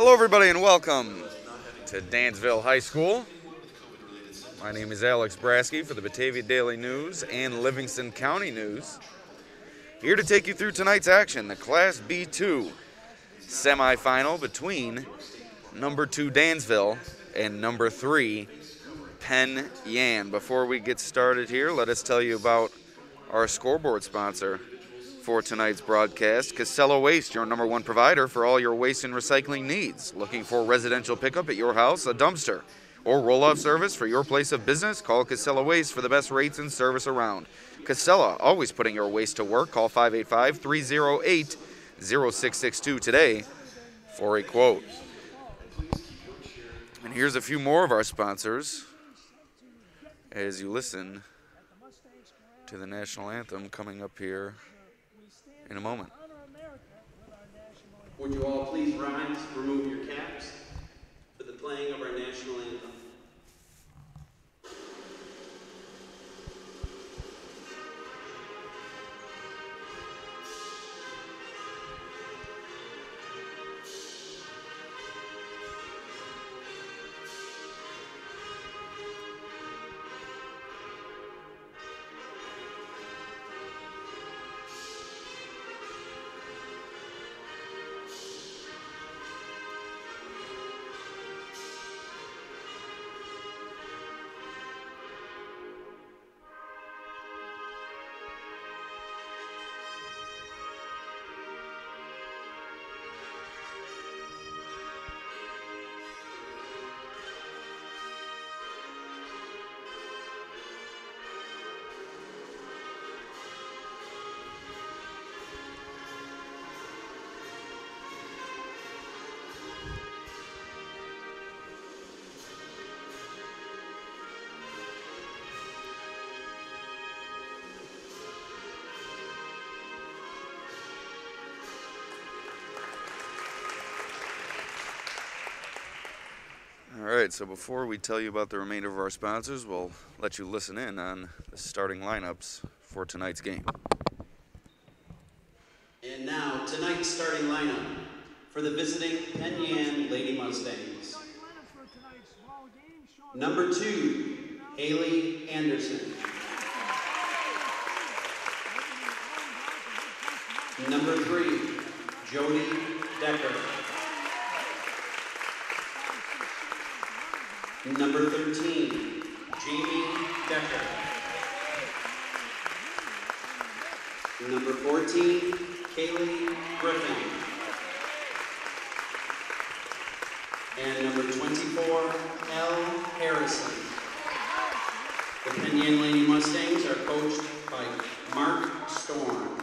Hello, everybody, and welcome to Dansville High School. My name is Alex Brasky for the Batavia Daily News and Livingston County News. Here to take you through tonight's action, the Class B2 semifinal between number 2 Dansville and number 3 Penn. Before we get started here, let us tell you about our scoreboard sponsor for tonight's broadcast, Casella Waste, your number one provider for all your waste and recycling needs. Looking for residential pickup at your house, a dumpster, or roll-off service for your place of business? Call Casella Waste for the best rates and service around. Casella, always putting your waste to work. Call 585-308-0662 today for a quote. And here's a few more of our sponsors as you listen to the national anthem coming up here in a moment. Would you all please rise, remove your caps for the playing of our national anthem. All right, so before we tell you about the remainder of our sponsors, we'll let you listen in on the starting lineups for tonight's game. And now, tonight's starting lineup for the visiting Penn Lady Mustangs. Number 2, Haley Anderson. Number 3, Jody Decker. Number 13, Jamie Decker. Number 14, Kaylee Griffin. And number 24, Elle Harrison. The Penn Lady Mustangs are coached by Mark Storm.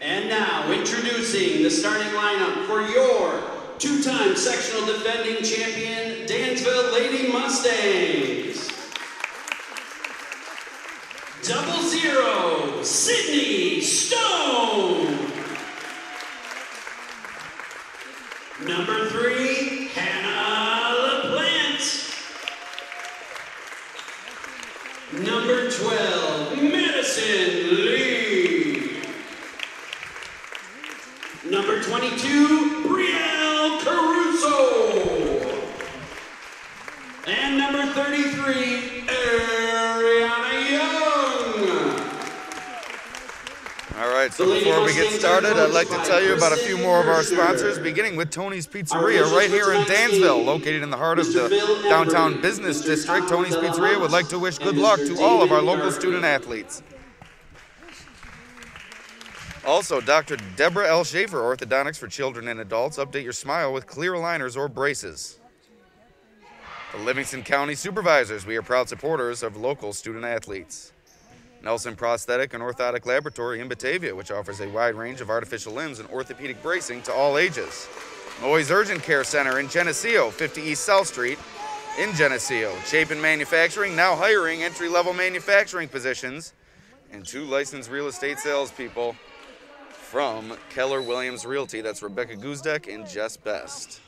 And now, introducing the starting lineup for your two-time sectional defending champion, Dansville Lady Mustangs. 00, Sydney Stone. Number 3, Hannah LaPlante. Number 12, Madison Lee. Number 22, Brielle Caruso. And number 33, Ariana Young. All right, so before we get started, I'd like to tell you about a few more of our sponsors, beginning with Tony's Pizzeria right here in Dansville, located in the heart of the downtown business district. Tony's Pizzeria would like to wish good luck to all of our local student athletes. Also, Dr. Deborah L. Schaefer, Orthodontics for children and adults. Update your smile with clear aligners or braces. The Livingston County Supervisors, we are proud supporters of local student athletes. Nelson Prosthetic and Orthotic Laboratory in Batavia, which offers a wide range of artificial limbs and orthopedic bracing to all ages. Moy's Urgent Care Center in Geneseo, 50 East South Street in Geneseo. Chapin Manufacturing, now hiring entry-level manufacturing positions, and 2 licensed real estate salespeople from Keller Williams Realty. That's Rebecca Guzdek and Jess Best.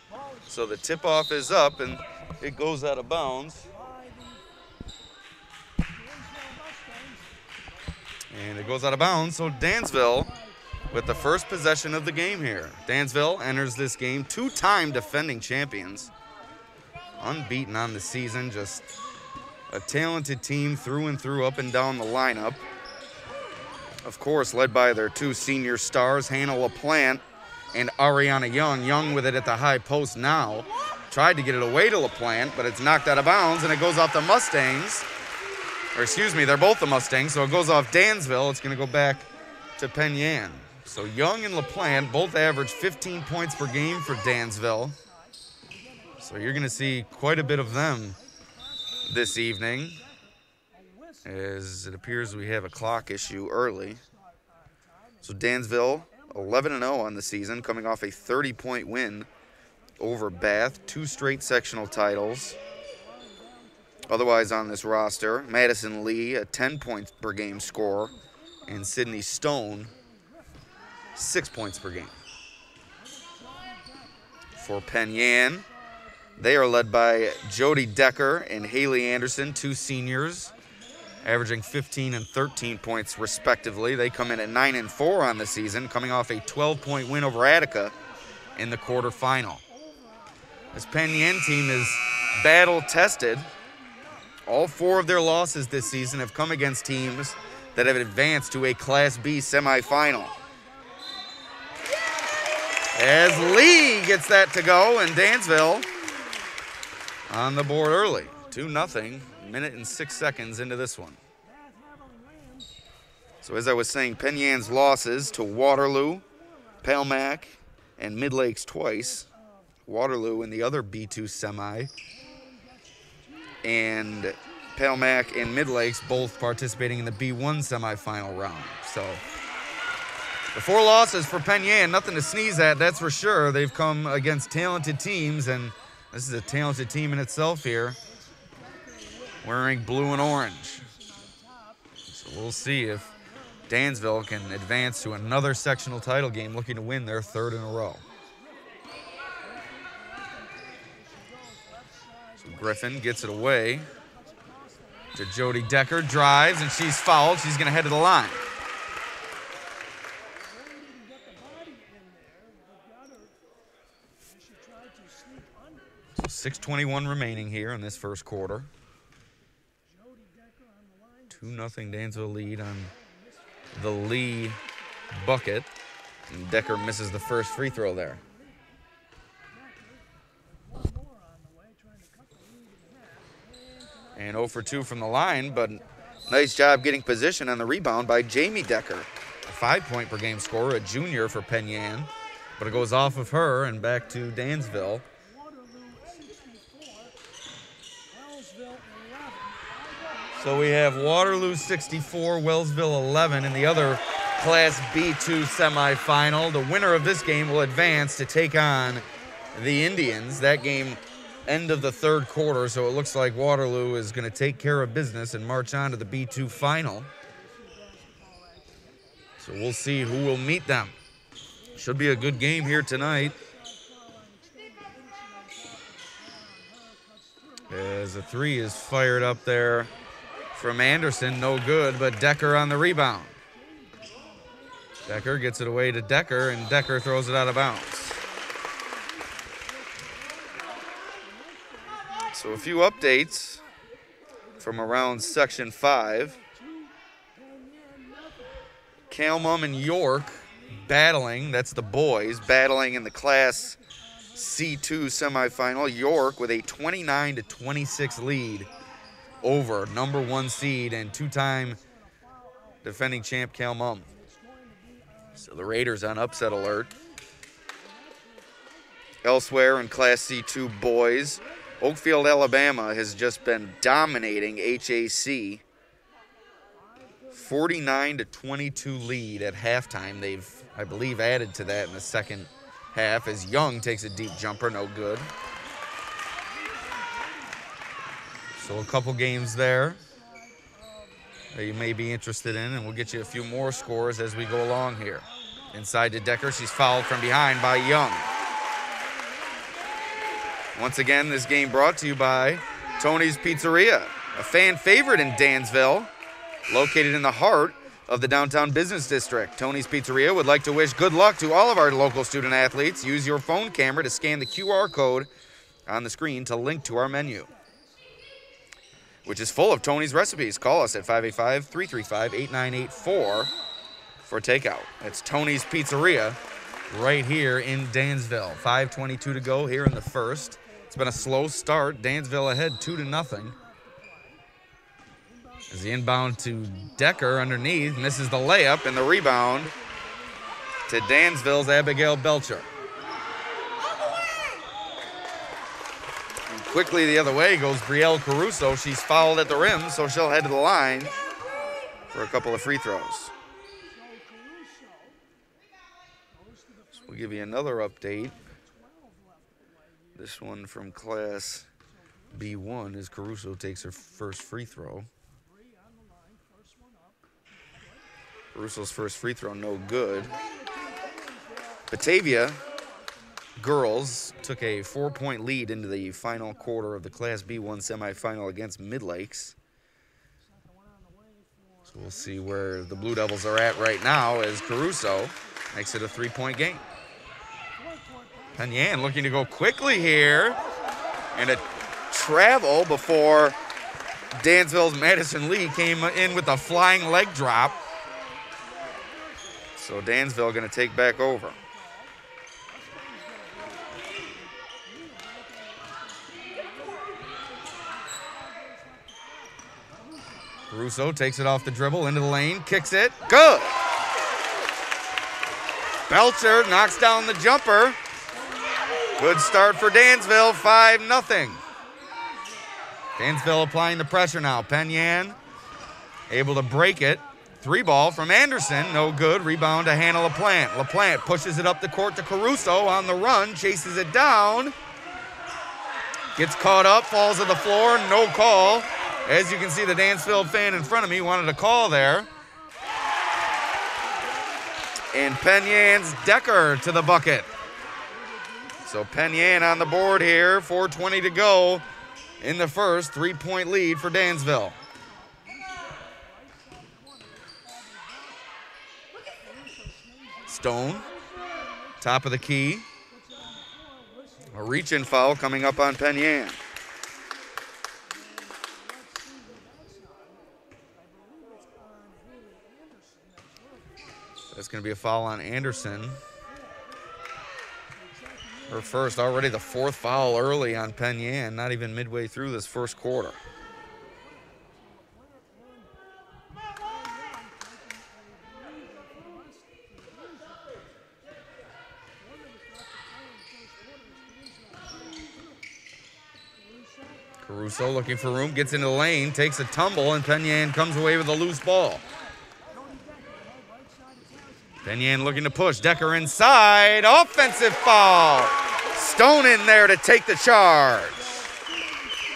So the tip-off is up, and it goes out of bounds. And it goes out of bounds, so Dansville with the first possession of the game here. Dansville enters this game two-time defending champions. Unbeaten on the season, just a talented team through and through, up and down the lineup. Of course, led by their two senior stars, Hannah LaPlante and Ariana Young. Young with it at the high post now. Tried to get it away to LaPlante, but it's knocked out of bounds, and it goes off the Mustangs. Or excuse me, they're both the Mustangs, so it goes off Dansville. It's going to go back to Penn Yan. So Young and LaPlante both average 15 points per game for Dansville. So you're going to see quite a bit of them this evening, as it appears we have a clock issue early. So Dansville 11-0 on the season, coming off a 30-point win over Bath, 2 straight sectional titles. Otherwise on this roster, Madison Lee, a 10 points per game scorer, and Sydney Stone, 6 points per game. For Penn Yan, they are led by Jody Decker and Haley Anderson, 2 seniors, averaging 15 and 13 points respectively. They come in at 9-4 on the season, coming off a 12-point win over Attica in the quarterfinal. This Penn Yan team is battle-tested. All 4 of their losses this season have come against teams that have advanced to a Class B semifinal. As Lee gets that to go, and Dansville on the board early. 2-0, minute and 6 seconds into this one. So as I was saying, Penn Yan's losses to Waterloo, Palmac, and Mid-Lakes twice. Waterloo in the other B2 semi. And Palmac and Mid-Lakes both participating in the B1 semifinal round. So the 4 losses for Penn Yan, nothing to sneeze at, that's for sure. They've come against talented teams, and this is a talented team in itself here, wearing blue and orange. So we'll see if Dansville can advance to another sectional title game, looking to win their 3rd in a row. So Griffin gets it away to Jody Decker, drives, and she's fouled. She's going to head to the line. So 6:21 remaining here in this first quarter. 2-0 Dansville lead on the Lee bucket. And Decker misses the first free throw there. And 0 for 2 from the line, but nice job getting position on the rebound by Jamie Decker. A 5-point per game scorer, a junior for Penn Yan. But it goes off of her and back to Dansville. So we have Waterloo 64, Wellsville 11 in the other Class B2 semifinal. The winner of this game will advance to take on the Indians. That game, end of the 3rd quarter, so it looks like Waterloo is going to take care of business and march on to the B2 final. So we'll see who will meet them. Should be a good game here tonight, as a 3 is fired up there from Anderson, no good, but Decker on the rebound. Decker gets it away to Decker, and Decker throws it out of bounds. So a few updates from around Section 5. Calmum and York battling, that's the boys, battling in the Class C2 semifinal. York with a 29-26 lead over number 1 seed and 2-time defending champ Calmum. So the Raiders on upset alert. Elsewhere in Class C2 boys, Oakfield, Alabama has just been dominating HAC. 49-22 lead at halftime. They've, I believe, added to that in the second half as Young takes a deep jumper, no good. So a couple games there that you may be interested in, and we'll get you a few more scores as we go along here. Inside to Decker, she's fouled from behind by Young. Once again, this game brought to you by Tony's Pizzeria, a fan favorite in Dansville, located in the heart of the downtown business district. Tony's Pizzeria would like to wish good luck to all of our local student athletes. Use your phone camera to scan the QR code on the screen to link to our menu, which is full of Tony's recipes. Call us at 585-335-8984 for takeout. It's Tony's Pizzeria right here in Dansville. 5:22 to go here in the first. It's been a slow start. Dansville ahead 2-0. As the inbound to Decker underneath, misses the layup, and the rebound to Dansville's Abigail Belcher. And quickly the other way goes Brielle Caruso. She's fouled at the rim, so she'll head to the line for a couple of free throws. So we'll give you another update. This one from Class B1 as Caruso takes her first free throw. Caruso's first free throw, no good. Batavia girls took a 4-point lead into the final quarter of the Class B1 semifinal against Mid-Lakes. So we'll see where the Blue Devils are at right now as Caruso makes it a 3-point game. Penn looking to go quickly here, and a travel before Dansville's Madison Lee came in with a flying leg drop. So Dansville going to take back over. Caruso takes it off the dribble into the lane, kicks it, good. Belcher knocks down the jumper. Good start for Dansville, 5-0. Dansville applying the pressure now. Penn able to break it. 3-ball from Anderson, no good. Rebound to Hannah LaPlante. LaPlante pushes it up the court to Caruso on the run, chases it down. Gets caught up, falls to the floor, no call. As you can see, the Dansville fan in front of me wanted a call there. And Penn's Decker to the bucket. So Penn on the board here, 4:20 to go in the first. 3-point lead for Dansville. Stone, top of the key. A reach-in foul coming up on Penn. That's going to be a foul on Anderson. Her first, already the 4th foul early on Penn, not even midway through this first quarter. Caruso looking for room, gets into the lane, takes a tumble, and Penn comes away with a loose ball. Penn looking to push. Decker inside. Offensive foul. Stone in there to take the charge.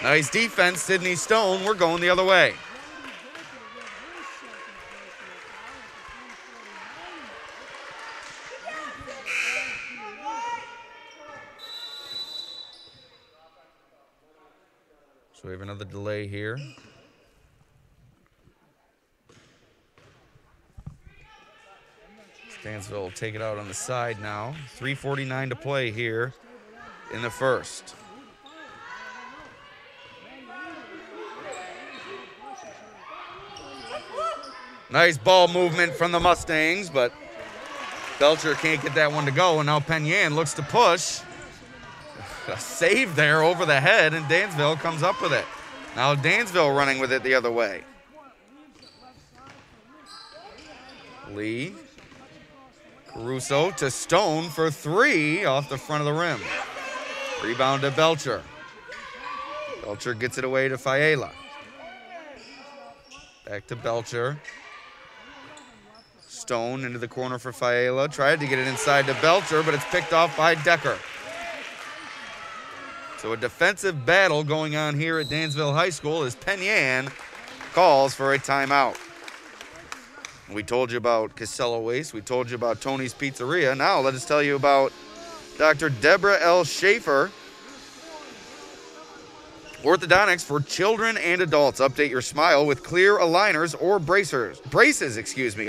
Nice defense, Sydney Stone. We're going the other way. So we have another delay here. Dansville will take it out on the side now. 3:49 to play here in the first. Nice ball movement from the Mustangs, but Belcher can't get that one to go, and now Penn looks to push. A save there over the head, and Dansville comes up with it. Now Dansville running with it the other way. Lee. Caruso to Stone for 3 off the front of the rim. Rebound to Belcher. Belcher gets it away to Fiala. Back to Belcher. Stone into the corner for Fiala. Tried to get it inside to Belcher, but it's picked off by Decker. So a defensive battle going on here at Dansville High School as Penn calls for a timeout. We told you about Casella Waste. We told you about Tony's Pizzeria. Now let us tell you about Dr. Deborah L. Schaefer Orthodontics for children and adults. Update your smile with clear aligners or braces,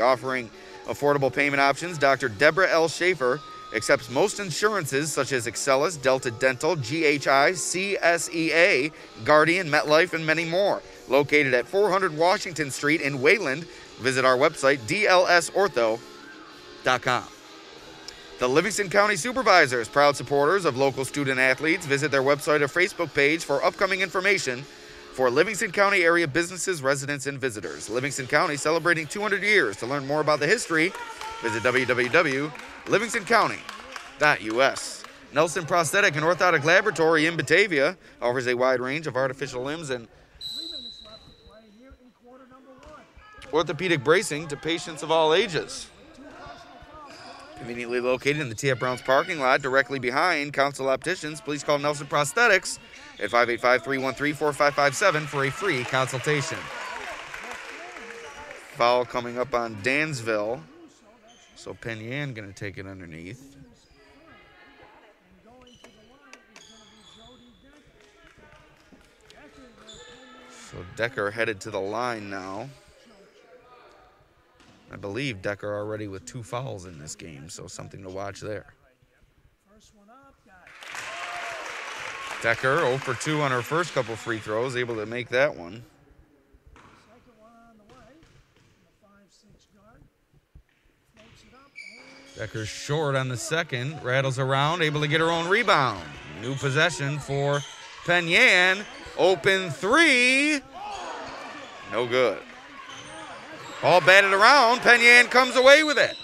offering affordable payment options. Dr. Deborah L. Schaefer accepts most insurances such as Excellus, Delta Dental, GHI, CSEA, Guardian, MetLife, and many more. Located at 400 Washington Street in Wayland. Visit our website, dlsortho.com. The Livingston County Supervisors, proud supporters of local student athletes. Visit their website or Facebook page for upcoming information for Livingston County area businesses, residents, and visitors. Livingston County celebrating 200 years. To learn more about the history, visit www.livingstoncounty.us. Nelson Prosthetic and Orthodontic Laboratory in Batavia offers a wide range of artificial limbs and orthopedic bracing to patients of all ages. Conveniently located in the T.F. Brown's parking lot directly behind Council Opticians. Please call Nelson Prosthetics at 585-313-4557 for a free consultation. Foul coming up on Dansville. So Penn going to take it underneath. So Decker headed to the line now. I believe Decker already with 2 fouls in this game, so something to watch there. Decker 0 for 2 on her first couple free throws, able to make that one. Decker's short on the second, rattles around, able to get her own rebound. New possession for Penn. Open 3. No good. Ball batted around. Penn comes away with it.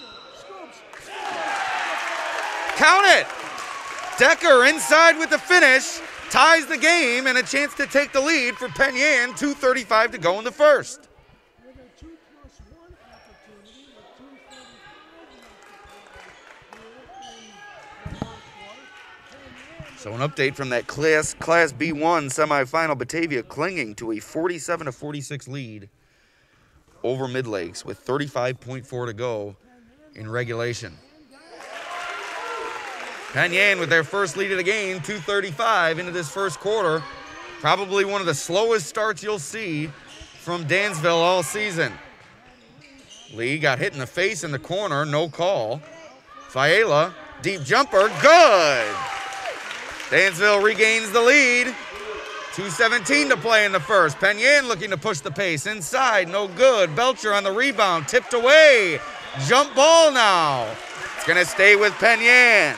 Count it. Decker inside with the finish. Ties the game and a chance to take the lead for Penn. 2:35 to go in the first. So an update from that Class B1 semifinal. Batavia clinging to a 47-46 lead over Mid Lakes with 35.4 to go in regulation. Penn with their first lead of the game, 2:35 into this first quarter. Probably one of the slowest starts you'll see from Dansville all season. Lee got hit in the face in the corner, no call. Fiala, deep jumper, good! Dansville regains the lead. 2:17 to play in the first. Penn looking to push the pace. Inside, no good. Belcher on the rebound, tipped away. Jump ball now. It's going to stay with Penn.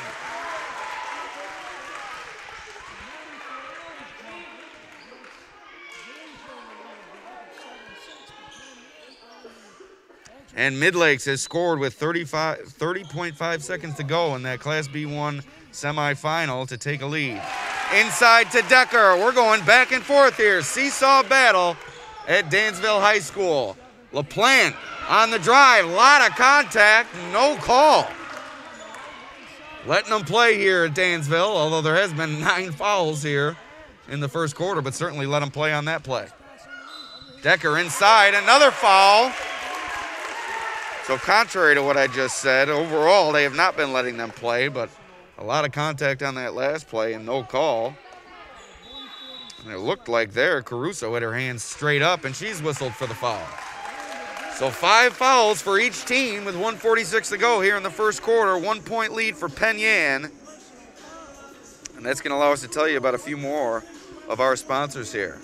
And Mid Lakes has scored with 30.5 seconds to go in that Class B1 semifinal to take a lead. Inside to Decker. We're going back and forth here. Seesaw battle at Dansville High School. LaPlante on the drive. Lot of contact. No call. Letting them play here at Dansville, although there has been 9 fouls here in the first quarter, but certainly let them play on that play. Decker inside. Another foul. So contrary to what I just said, overall they have not been letting them play, but a lot of contact on that last play and no call. And it looked like there Caruso had her hands straight up and she's whistled for the foul. So 5 fouls for each team with 1:46 to go here in the first quarter. 1-point lead for Penn. And that's going to allow us to tell you about a few more of our sponsors here.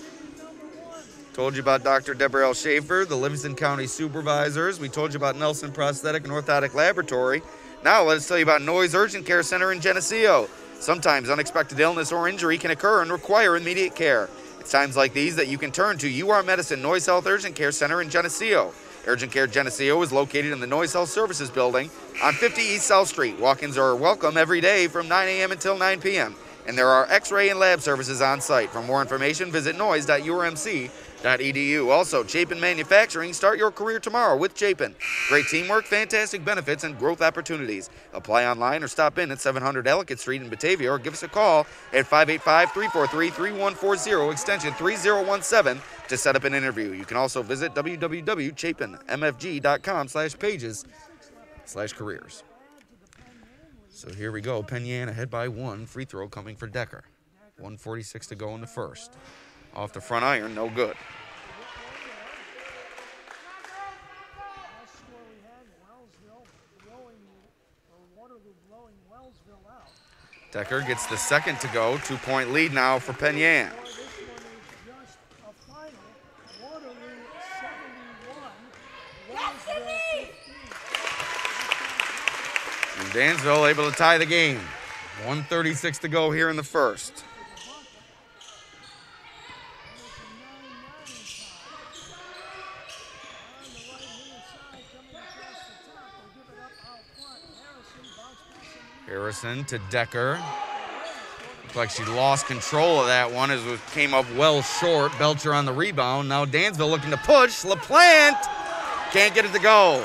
Told you about Dr. Deborah L. Schaefer, the Livingston County Supervisors. We told you about Nelson Prosthetic and Orthodontic Laboratory. Now let us tell you about Noyes Urgent Care Center in Geneseo. Sometimes unexpected illness or injury can occur and require immediate care. It's times like these that you can turn to UR Medicine Noyes Health Urgent Care Center in Geneseo. Urgent Care Geneseo is located in the Noyes Health Services Building on 50 East South Street. Walk-ins are welcome every day from 9 a.m. until 9 p.m. And there are x-ray and lab services on site. For more information, visit noyes.urmc.edu. Also, Chapin Manufacturing. Start your career tomorrow with Chapin. Great teamwork, fantastic benefits, and growth opportunities. Apply online or stop in at 700 Ellicott Street in Batavia or give us a call at 585-343-3140, extension 3017 to set up an interview. You can also visit www.chapinmfg.com/pages/careers. So here we go. Penn ahead by 1. Free throw coming for Decker. 1:46 to go in the first. Off the front iron, no good. Decker gets the second to go. 2-point lead now for Penn Yan. And Dansville able to tie the game. 1:36 to go here in the first. Harrison to Decker. Looks like she lost control of that one as it came up well short. Belcher on the rebound. Now Dansville looking to push. LaPlante can't get it to go.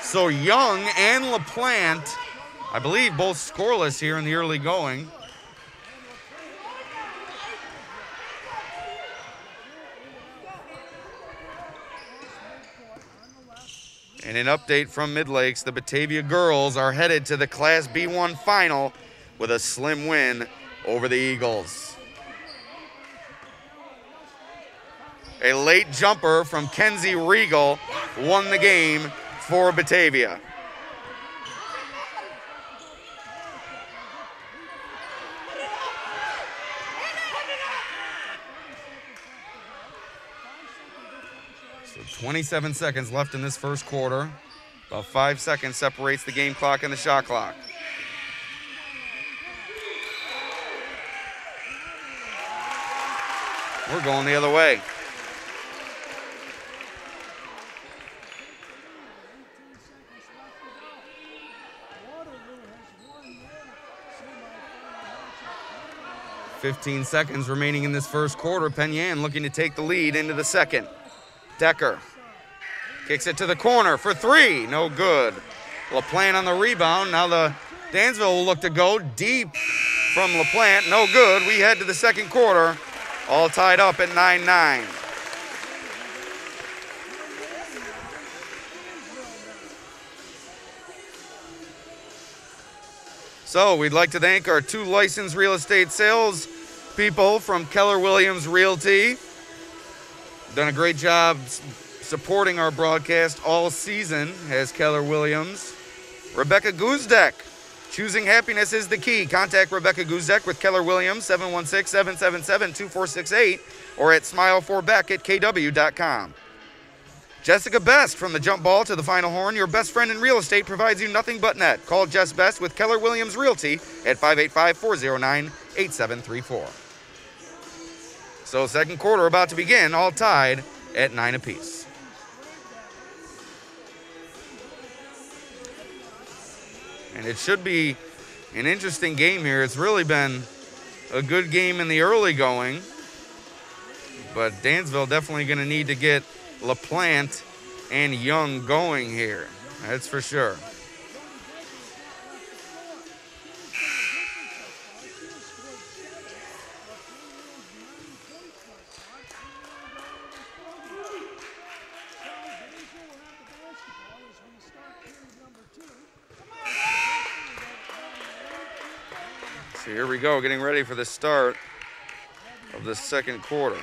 So Young and LaPlante, I believe, both scoreless here in the early going. And an update from Mid-Lakes, the Batavia girls are headed to the Class B1 final with a slim win over the Eagles. A late jumper from Kenzie Regal won the game for Batavia. So 27 seconds left in this first quarter. About 5 seconds separates the game clock and the shot clock. We're going the other way. .15 seconds remaining in this first quarter. Penn Yan looking to take the lead into the second. Decker kicks it to the corner for three. No good. LaPlante on the rebound. Now the Dansville will look to go deep from LaPlante. No good. We head to the second quarter. All tied up at 9-9. So we'd like to thank our 2 licensed real estate sales people from Keller Williams Realty. Done a great job supporting our broadcast all season as Keller Williams. Rebecca Guzdek, choosing happiness is the key. Contact Rebecca Guzdek with Keller Williams, 716-777-2468, or at smile4beck@kw.com. Jessica Best, from the jump ball to the final horn, your best friend in real estate provides you nothing but net. Call Jess Best with Keller Williams Realty at 585-409-8734. So second quarter about to begin, all tied at 9 apiece. And it should be an interesting game here. It's really been a good game in the early going, but Dansville definitely going to need to get LaPlante and Young going here. That's for sure. So here we go, getting ready for the start of the second quarter.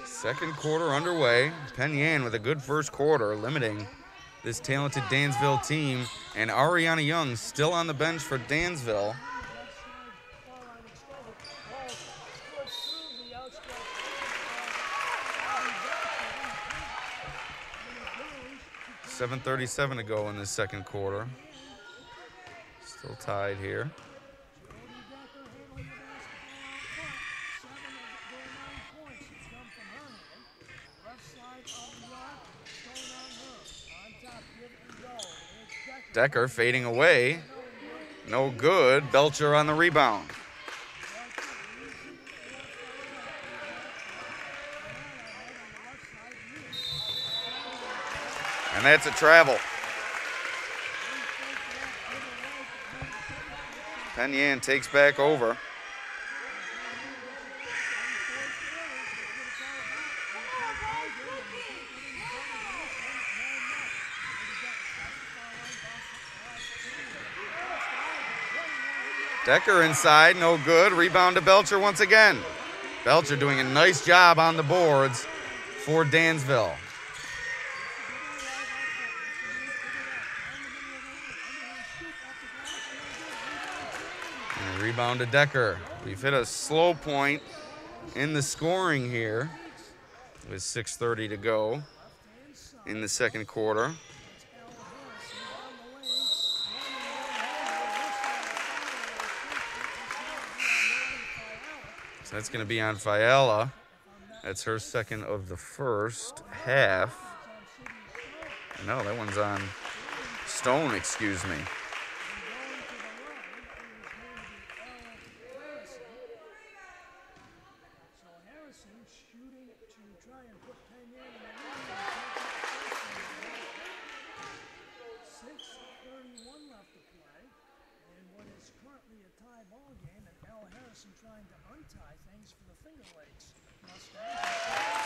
Second quarter underway. Penn Yan with a good first quarter, limiting this talented Dansville team. And Ariana Young still on the bench for Dansville. .37 to go in this second quarter. Still tied here. Decker fading away. No good. Belcher on the rebound. And that's a travel. Penn Yan takes back over. Decker inside, no good. Rebound to Belcher once again. Belcher doing a nice job on the boards for Dansville. And a rebound to Decker. We've hit a slow point in the scoring here with 6:30 to go in the second quarter. So that's going to be on Fiala. That's her second of the first half. No, that one's on Stone, excuse me.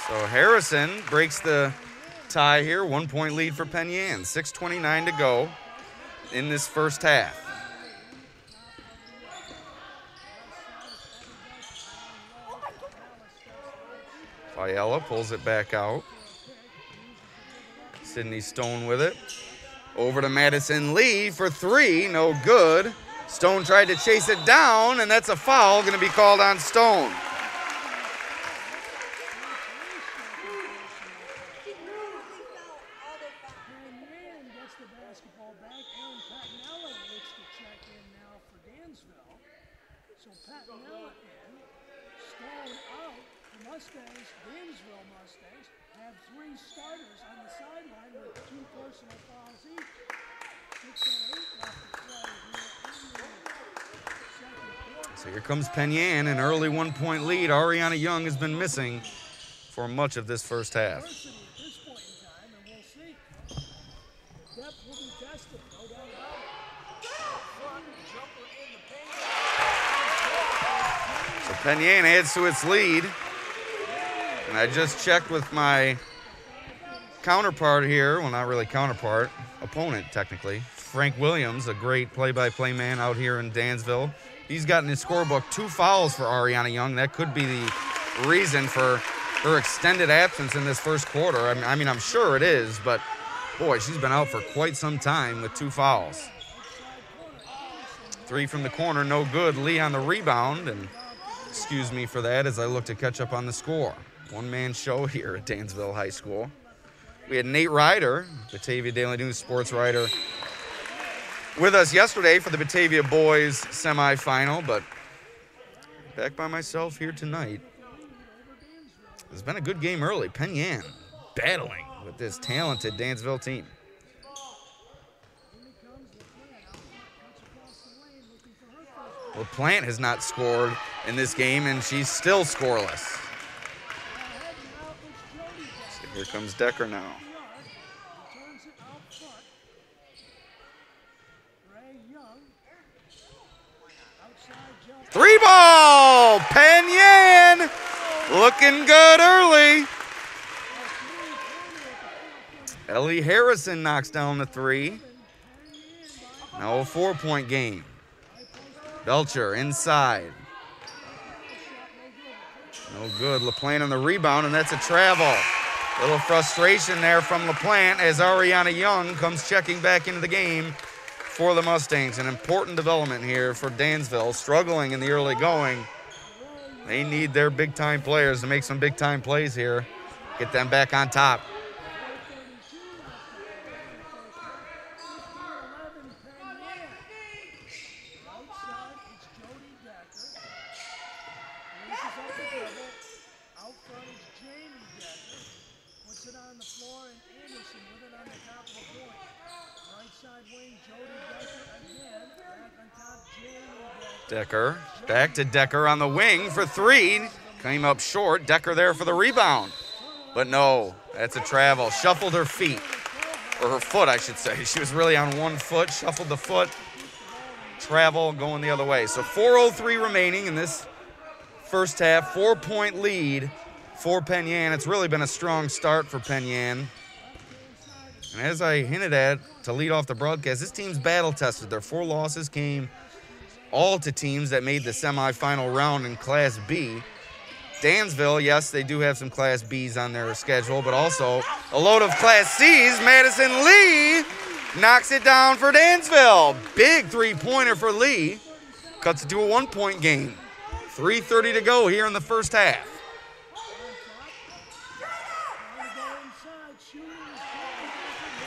So Harrison breaks the tie here. 1 point lead for Penn. 6:29 to go in this first half. Fiala pulls it back out. Sydney Stone with it. Over to Madison Lee for three. No good. Stone tried to chase it down, and that's a foul going to be called on Stone. So here comes Penn, an early 1 point lead. Ariana Young has been missing for much of this first half. So Penn adds to its lead. And I just checked with my counterpart here. Well, not really counterpart, opponent technically. Frank Williams, a great play-by-play man out here in Dansville. He's got in his scorebook 2 fouls for Ariana Young. That could be the reason for her extended absence in this first quarter. I mean, I'm sure it is, but boy, she's been out for quite some time with 2 fouls. 3 from the corner, no good. Lee on the rebound, and excuse me for that as I look to catch up on the score. One-man show here at Dansville High School. We had Nate Ryder, Batavia Daily News sports writer, with us yesterday for the Batavia boys semifinal, but back by myself here tonight. It's been a good game early. Penn battling with this talented Dansville team. LaPlante has not scored in this game, and she's still scoreless. So here comes Decker now. 3-ball! Penn looking good early. Ellie Harrison knocks down the 3. Now a 4-point game. Belcher inside. No good. LaPlante on the rebound, and that's a travel. Little frustration there from LaPlante as Ariana Young comes checking back into the game for the Mustangs. An important development here for Dansville, struggling in the early going. They need their big-time players to make some big-time plays here, get them back on top. Decker, back to Decker on the wing for 3. Came up short. Decker there for the rebound. But no, that's a travel. Shuffled her feet, or her foot, I should say. She was really on one foot, shuffled the foot. Travel going the other way. So 4:03 remaining in this first half. 4-point lead for Penn. It's really been a strong start for Penn. And as I hinted at to lead off the broadcast, this team's battle tested. Their 4 losses came all to teams that made the semifinal round in Class B. Dansville, yes, they do have some Class Bs on their schedule, but also a load of Class Cs. Madison Lee knocks it down for Dansville. Big three-pointer for Lee. Cuts it to a one-point game. 3:30 to go here in the first half.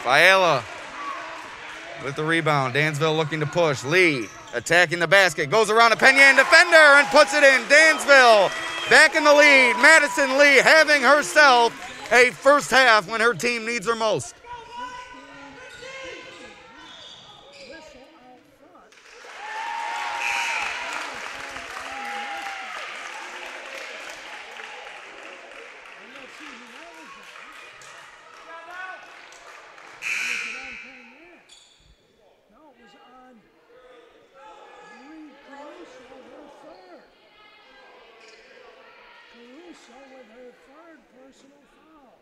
Fiala with the rebound. Dansville looking to push. Lee attacking the basket. Goes around a Penn defender and puts it in. Dansville back in the lead. Madison Lee having herself a first half when her team needs her most. With her third personal foul.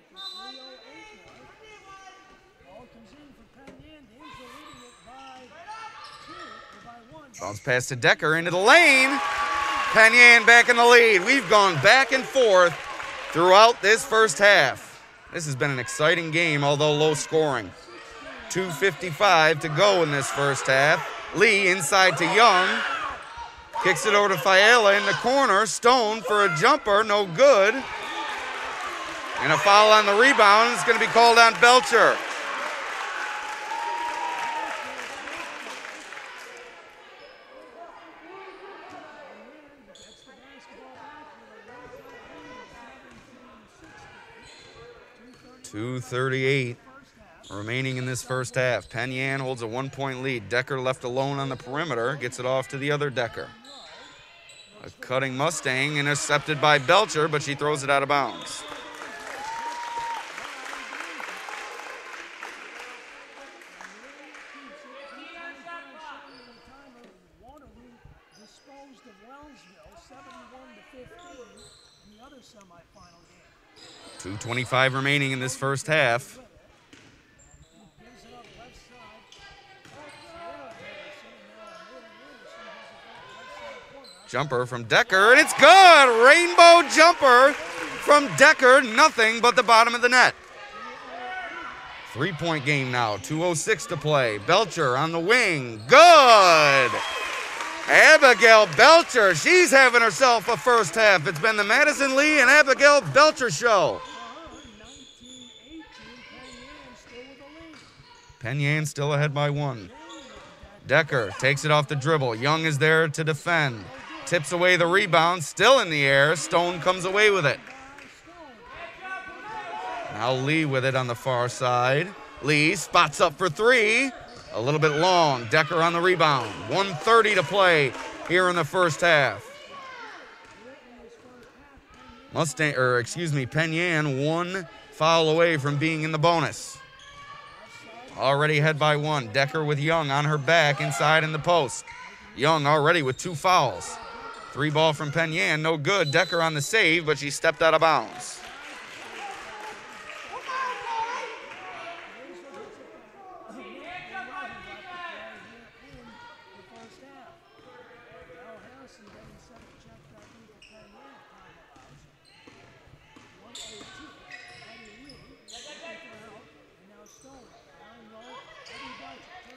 At the 3:08 mark, ball comes in for Penn. Dansville leading it by 2 or by 1. Bounce pass to Decker into the lane. Penn back in the lead. We've gone back and forth throughout this first half. This has been an exciting game, although low scoring. 2:55 to go in this first half. Lee inside to Young. Kicks it over to Fiala in the corner. Stone for a jumper, no good. And a foul on the rebound. It's going to be called on Belcher. .238 remaining in this first half. Penn holds a one-point lead. Decker left alone on the perimeter. Gets it off to the other Decker. A cutting Mustang intercepted by Belcher, but she throws it out of bounds. Disposed of Wellsville 71-15 in the other semifinal game. 2:25 remaining in this first half. Jumper from Decker, and it's good! Rainbow jumper from Decker, nothing but the bottom of the net. 3-point game now, 2:06 to play. Belcher on the wing, good! Abigail Belcher, she's having herself a first half. It's been the Madison Lee and Abigail Belcher show. Penn still ahead by 1. Decker takes it off the dribble. Young is there to defend. Tips away the rebound, still in the air. Stone comes away with it. Now Lee with it on the far side. Lee spots up for 3. A little bit long. Decker on the rebound. 1:30 to play here in the first half. Penn 1 foul away from being in the bonus. Already ahead by 1. Decker with Young on her back inside in the post. Young already with 2 fouls. 3 ball from Penn, no good. Decker on the save, but she stepped out of bounds.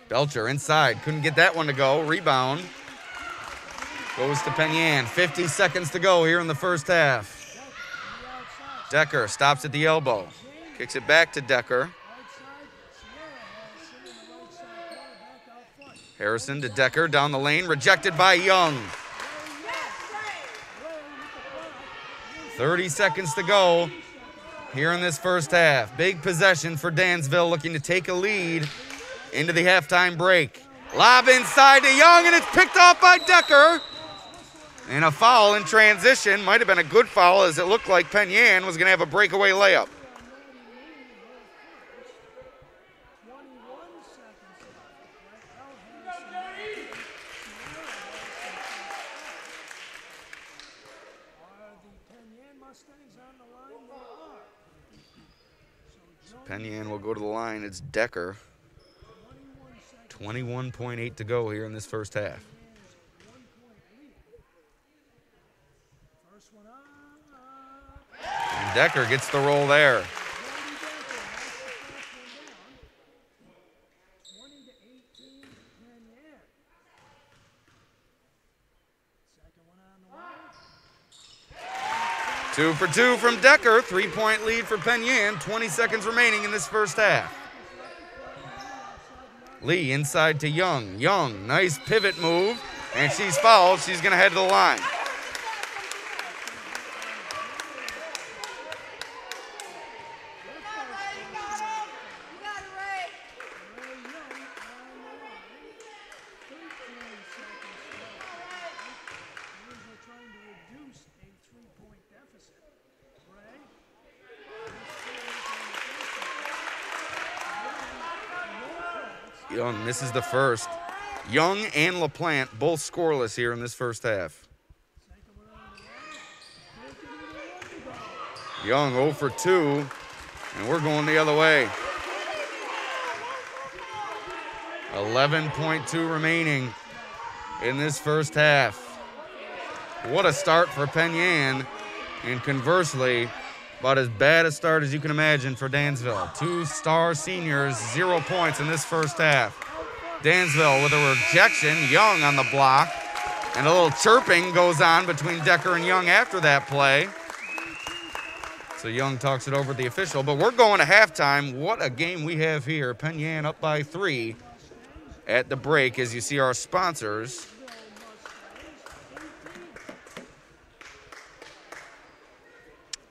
Belcher inside, couldn't get that one to go. Rebound goes to Penn. 50 seconds to go here in the first half. Decker stops at the elbow. Kicks it back to Decker. Harrison to Decker down the lane. Rejected by Young. 30 seconds to go here in this first half. Big possession for Dansville, looking to take a lead into the halftime break. Lob inside to Young, and it's picked off by Decker. And a foul in transition. Might have been a good foul, as it looked like Penn was going to have a breakaway layup. Penn will go to the line. It's Decker. 21.8 to go here in this first half. First one up. And Decker gets the roll there. 20-18, Penn Yan. Second one on the way. 2 for 2 from Decker. 3-point lead for Penn Yan. 20 seconds remaining in this first half. Lee inside to Young. Young, nice pivot move. And she's fouled. She's going to head to the line. Young, this is the first. Young and LaPlante both scoreless here in this first half. Young 0 for 2, and we're going the other way. 11.2 remaining in this first half. What a start for Penn Yan, and conversely, about as bad a start as you can imagine for Dansville. 2-star seniors, 0 points in this first half. Dansville with a rejection, Young on the block, and a little chirping goes on between Decker and Young after that play. So Young talks it over to the official, but we're going to halftime. What a game we have here. Penn Yan up by 3 at the break as you see our sponsors.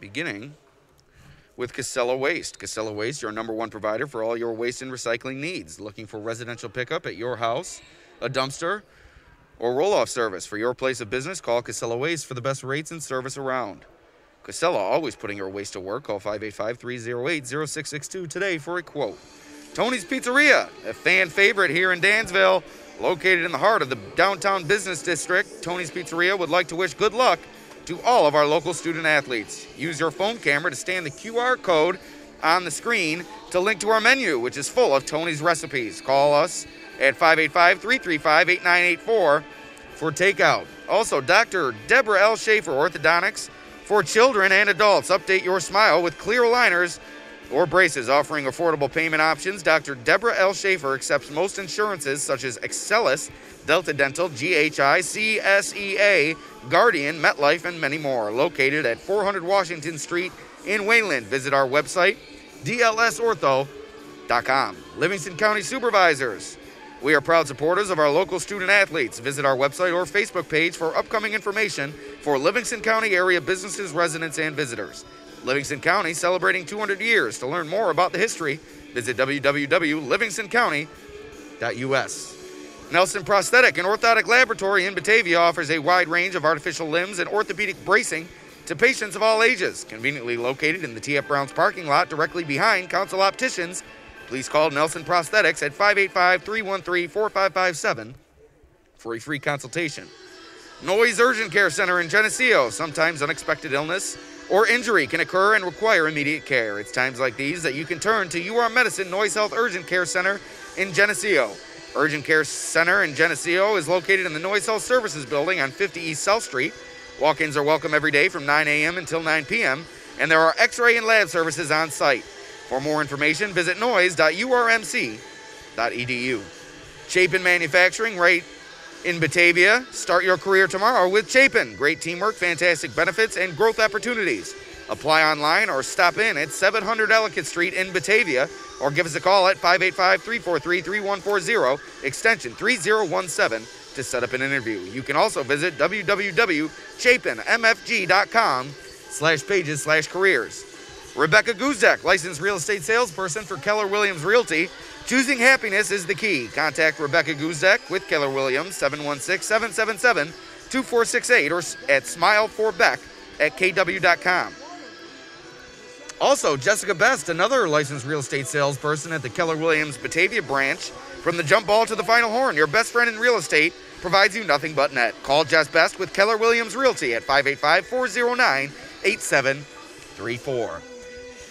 Beginning with Casella Waste. Casella Waste, your #1 provider for all your waste and recycling needs. Looking for residential pickup at your house, a dumpster, or roll-off service for your place of business? Call Casella Waste for the best rates and service around. Casella, always putting your waste to work. Call 585-308-0662 today for a quote. Tony's Pizzeria, a fan favorite here in Dansville, located in the heart of the downtown business district. Tony's Pizzeria would like to wish good luck to all of our local student athletes. Use your phone camera to scan the QR code on the screen to link to our menu, which is full of Tony's recipes. Call us at 585-335-8984 for takeout. Also, Dr. Deborah L. Schaefer, Orthodontics for children and adults. Update your smile with clear aligners or braces, offering affordable payment options. Dr. Deborah L. Schaefer accepts most insurances such as Excelis, Delta Dental, GHI, CSEA, Guardian, MetLife, and many more. Located at 400 Washington Street in Wayland. Visit our website, dlsortho.com. Livingston County Supervisors. We are proud supporters of our local student athletes. Visit our website or Facebook page for upcoming information for Livingston County area businesses, residents, and visitors. Livingston County celebrating 200 years. To learn more about the history, visit www.livingstoncounty.us. Nelson Prosthetic and Orthotic Laboratory in Batavia offers a wide range of artificial limbs and orthopedic bracing to patients of all ages. Conveniently located in the T.F. Brown's parking lot directly behind Council Opticians. Please call Nelson Prosthetics at 585-313-4557 for a free consultation. Noise Urgent Care Center in Geneseo. Sometimes unexpected illness or injury can occur and require immediate care. It's times like these that you can turn to UR Medicine Noise Health Urgent Care Center in Geneseo. Urgent Care Center in Geneseo is located in the Noise Health Services Building on 50 East South Street. Walk-ins are welcome every day from 9 a.m. until 9 p.m., and there are x-ray and lab services on site. For more information, visit noise.urmc.edu. Chapin Manufacturing, right in Batavia. Start your career tomorrow with Chapin. Great teamwork, fantastic benefits, and growth opportunities. Apply online or stop in at 700 Ellicott Street in Batavia, or give us a call at 585-343-3140, extension 3017, to set up an interview. You can also visit www.chapinmfg.com/pages/careers. Rebecca Guzek, licensed real estate salesperson for Keller Williams Realty. Choosing happiness is the key. Contact Rebecca Guzek with Keller Williams, 716-777-2468, or at smile4beck@kw.com. Also, Jessica Best, another licensed real estate salesperson at the Keller Williams Batavia branch. From the jump ball to the final horn, your best friend in real estate provides you nothing but net. Call Jess Best with Keller Williams Realty at 585-409-8734.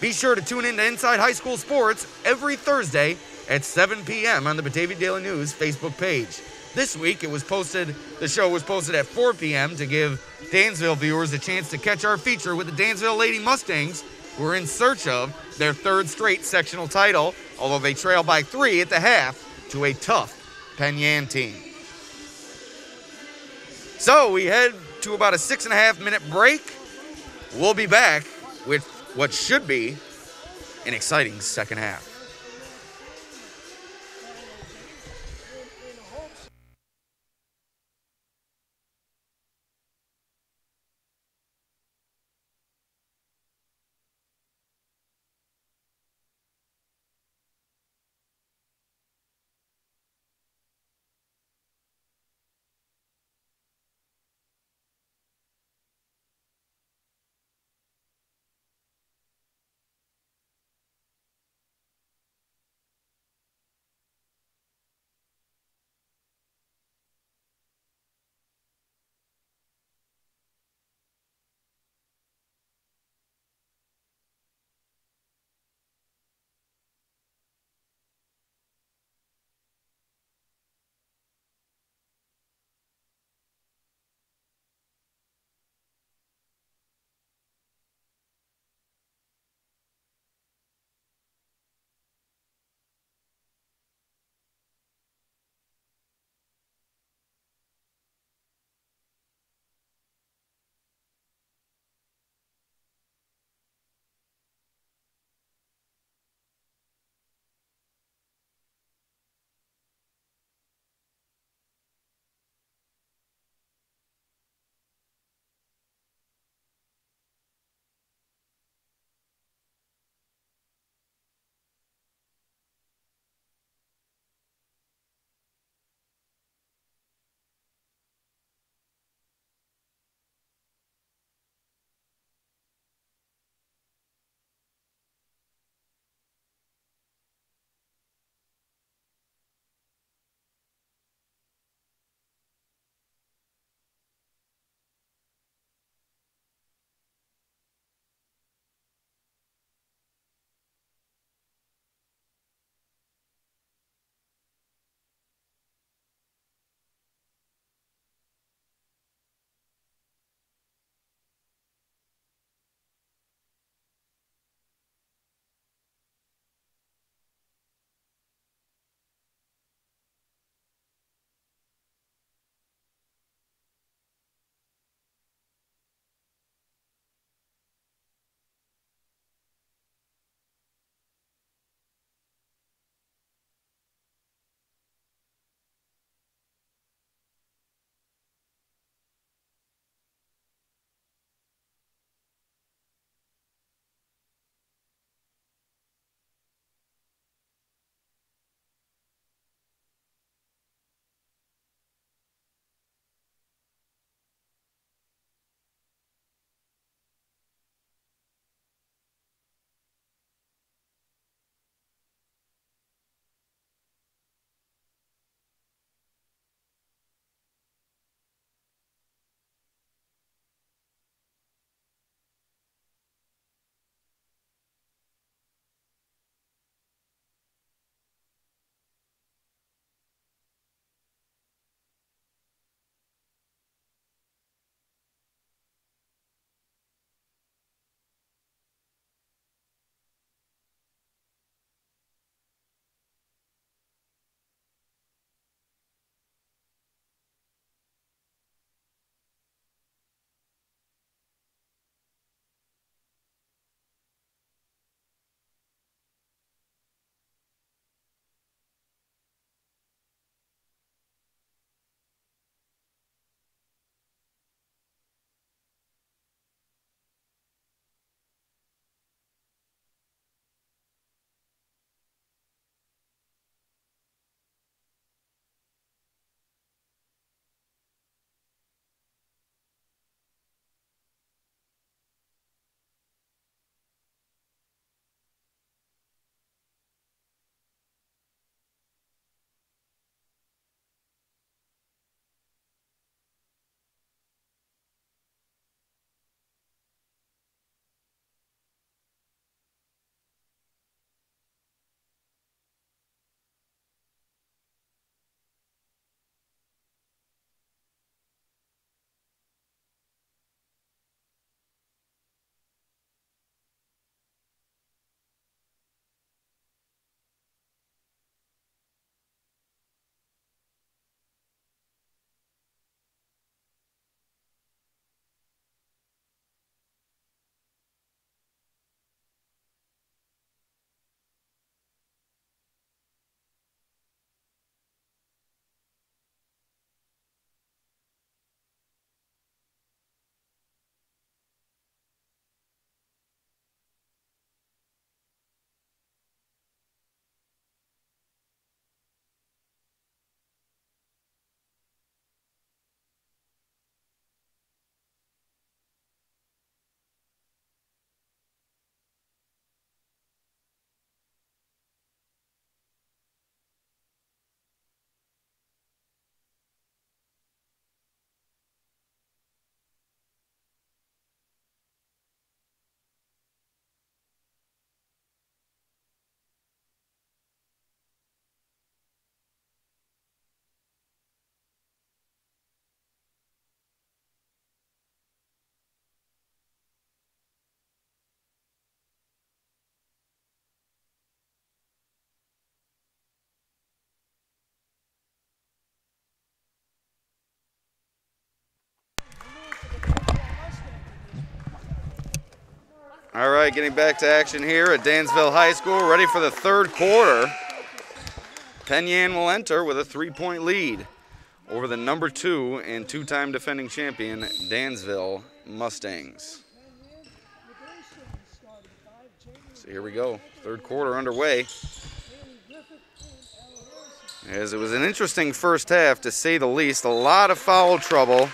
Be sure to tune in to Inside High School Sports every Thursday at 7 p.m. on the Batavia Daily News Facebook page. This week, the show was posted at 4 p.m. to give Dansville viewers a chance to catch our feature with the Dansville Lady Mustangs, who are in search of their third straight sectional title, although they trail by 3 at the half to a tough Penn team. So we head to about a 6.5-minute break. We'll be back with what should be an exciting second half. All right, getting back to action here at Dansville High School, ready for the third quarter. Penn Yan will enter with a 3-point lead over the number 2 and 2-time defending champion Dansville Mustangs. So here we go, third quarter underway. As it was an interesting first half, to say the least. A lot of foul trouble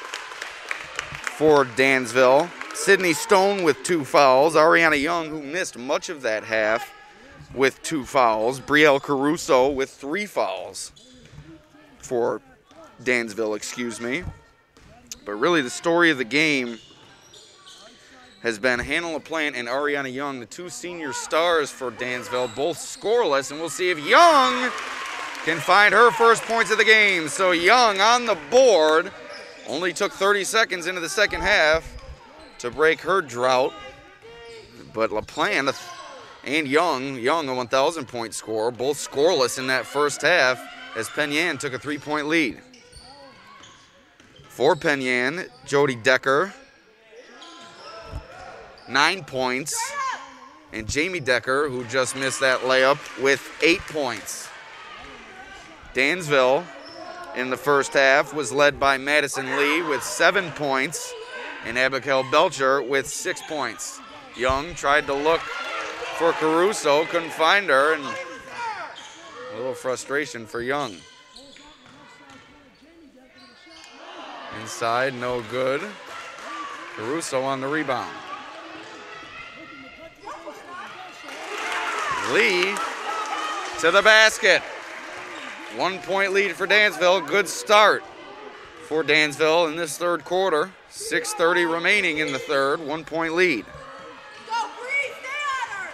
for Dansville. Sydney Stone with 2 fouls. Ariana Young, who missed much of that half, with 2 fouls. Brielle Caruso with 3 fouls for Dansville, excuse me. But really the story of the game has been Hannah LaPlante and Ariana Young, the 2 senior stars for Dansville, both scoreless, and we'll see if Young can find her first points of the game. So Young on the board. Only took 30 seconds into the second half to break her drought. But LaPlante and Young a 1,000-point scorer, both scoreless in that first half as Penn Yan took a 3-point lead. For Penn Yan, Jody Decker, 9 points. And Jamie Decker, who just missed that layup, with 8 points. Dansville in the first half was led by Madison Lee with 7 points and Abigail Belcher with 6 points. Young tried to look for Caruso, couldn't find her, and a little frustration for Young. Inside, no good. Caruso on the rebound. Lee to the basket. 1-point lead for Dansville. Good start for Dansville in this third quarter. 6:30 remaining in the third. 1-point lead. Go, Bree, stay on her.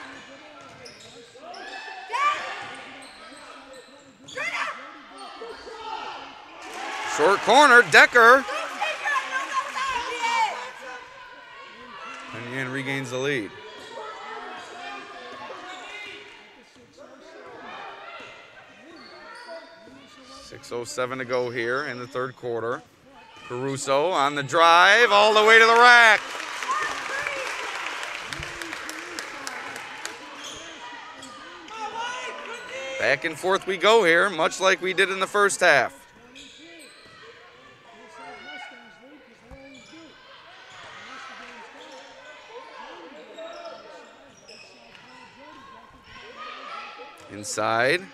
Straight up. Short corner, Decker. And Yan regains the lead. 6:07 to go here in the third quarter. Caruso on the drive, all the way to the rack. Back and forth we go here, much like we did in the first half. Inside,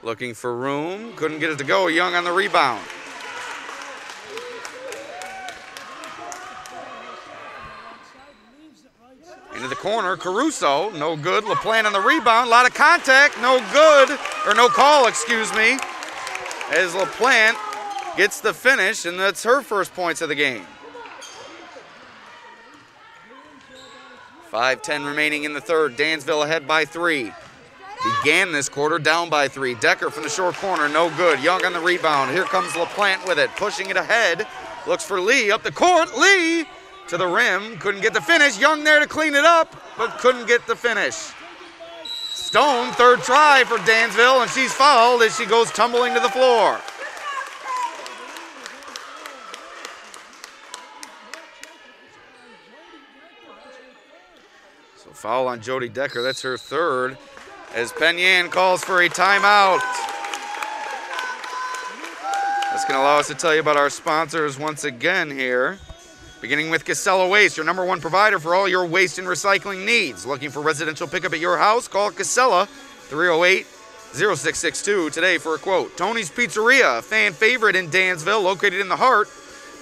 looking for room, couldn't get it to go. Young on the rebound. Into the corner, Caruso, no good. LaPlante on the rebound, a lot of contact, no good, or no call, excuse me, as LaPlante gets the finish, and that's her first points of the game. 5:10 remaining in the third. Dansville ahead by 3. Began this quarter down by 3. Decker from the short corner, no good. Young on the rebound. Here comes LaPlante with it, pushing it ahead. Looks for Lee up the court. Lee to the rim, couldn't get the finish. Young there to clean it up, but couldn't get the finish. Stone, third try for Dansville, and she's fouled as she goes tumbling to the floor. So foul on Jody Decker, that's her third, as Penn Yan calls for a timeout. That's going to allow us to tell you about our sponsors once again here. Beginning with Casella Waste, your #1 provider for all your waste and recycling needs. Looking for residential pickup at your house? Call Casella, 308-0662 today for a quote. Tony's Pizzeria, a fan favorite in Dansville, located in the heart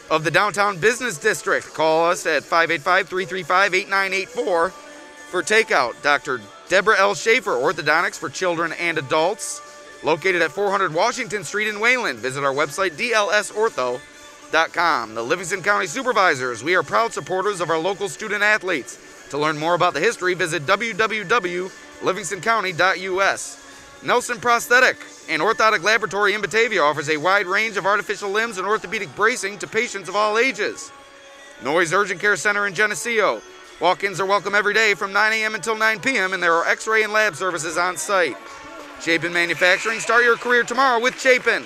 of the downtown business district. Call us at 585-335-8984 for takeout. Dr. Deborah L. Schaefer, Orthodontics for children and adults, located at 400 Washington Street in Wayland. Visit our website, dlsortho.com. The Livingston County Supervisors, we are proud supporters of our local student athletes. To learn more about the history, visit www.livingstoncounty.us. Nelson Prosthetic, an orthotic laboratory in Batavia, offers a wide range of artificial limbs and orthopedic bracing to patients of all ages. Noise Urgent Care Center in Geneseo. Walk-ins are welcome every day from 9 a.m. until 9 p.m., and there are x-ray and lab services on site. Chapin Manufacturing, start your career tomorrow with Chapin.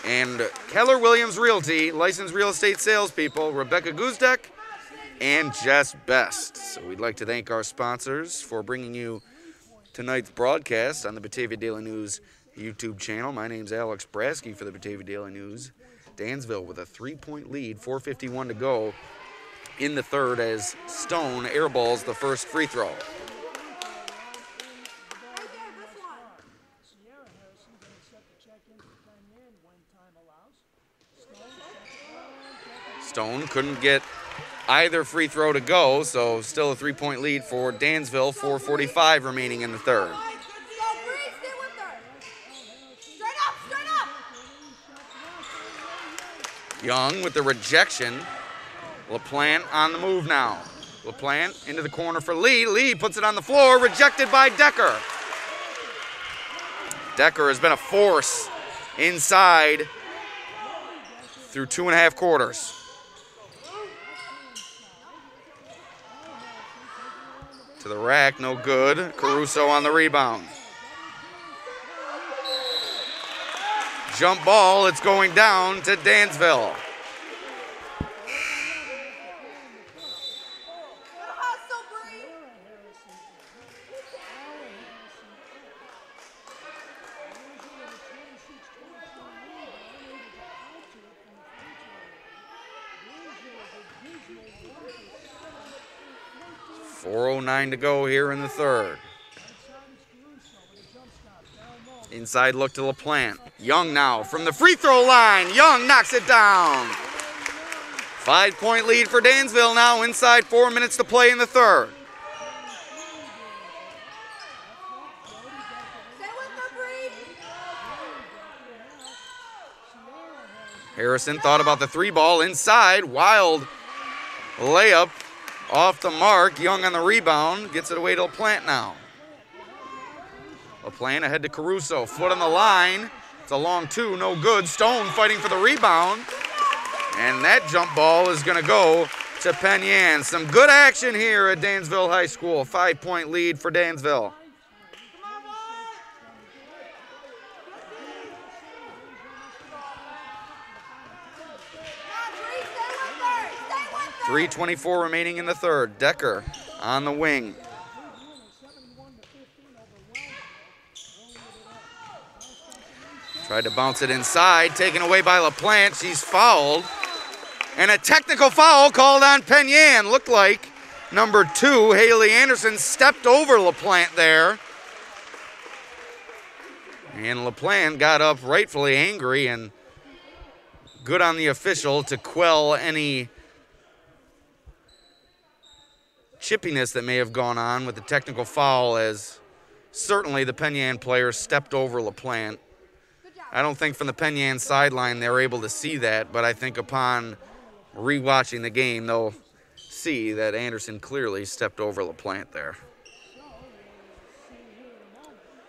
And Keller Williams Realty, licensed real estate salespeople, Rebecca Guzdek and Jess Best. So we'd like to thank our sponsors for bringing you tonight's broadcast on the Batavia Daily News YouTube channel. My name's Alex Brasky for the Batavia Daily News. Dansville with a 3-point lead, 4:51 to go in the third as Stone airballs the first free throw. Sierra Harrison going to set the check in for Penn Yan when time allows. Stone couldn't get either free throw to go, so still a 3-point lead for Dansville, 4:45 remaining in the third. Go, Bree, stay with her. Straight up, straight up. Young with the rejection. LaPlante on the move now. LaPlante into the corner for Lee. Lee puts it on the floor, rejected by Decker. Decker has been a force inside through 2.5 quarters. To the rack, no good. Caruso on the rebound. Jump ball, it's going down to Dansville. Good hustle, Bree. .409 to go here in the third. Inside look to LaPlante. Young now from the free throw line. Young knocks it down. 5-point lead for Dansville now. Inside 4 minutes to play in the third. Stay with her, Bree. Harrison thought about the 3-ball inside. Wild layup off the mark. Young on the rebound. Gets it away to LaPlante now. LaPlante ahead to Caruso. Foot on the line. It's a long 2. No good. Stone fighting for the rebound. And that jump ball is going to go to Penn Yan. Some good action here at Dansville High School. 5-point lead for Dansville. Come on, boy. 3:24 remaining in the third. Decker on the wing. Tried to bounce it inside, taken away by LaPlante. She's fouled. And a technical foul called on Penn Yan. Looked like number 2, Haley Anderson, stepped over LaPlante there. And LaPlante got up rightfully angry, and good on the official to quell any chippiness that may have gone on with the technical foul, as certainly the Penn Yan player stepped over LaPlante. I don't think from the Penn Yan sideline they were able to see that, but I think upon rewatching the game they'll see that Anderson clearly stepped over LaPlante there.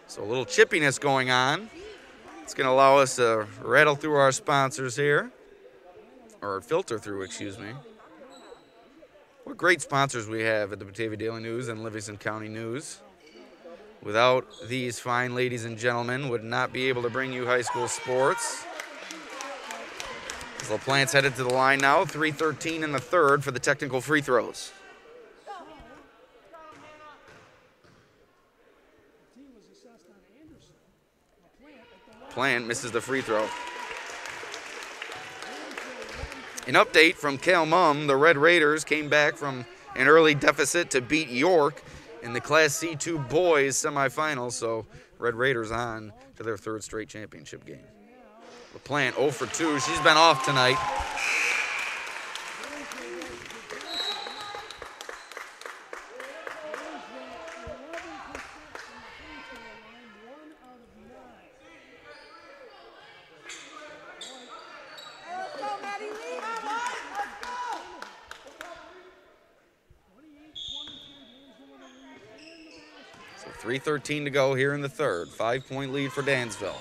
So a little chippiness going on. It's going to allow us to rattle through our sponsors here, or filter through, excuse me. What great sponsors we have at the Batavia Daily News and Livingston County News. Without these fine ladies and gentlemen, would not be able to bring you high school sports. As LaPlante's headed to the line now, 3:13 in the third for the technical free throws. LaPlante misses the free throw. An update from Cal Mum. The Red Raiders came back from an early deficit to beat York in the Class C2 boys semifinal, so Red Raiders on to their 3rd straight championship game. LaPlante 0 for 2. She's been off tonight. Let's go, Maddie Lee. Come on, let's go. So 3:13 to go here in the third. 5-point lead for Dansville.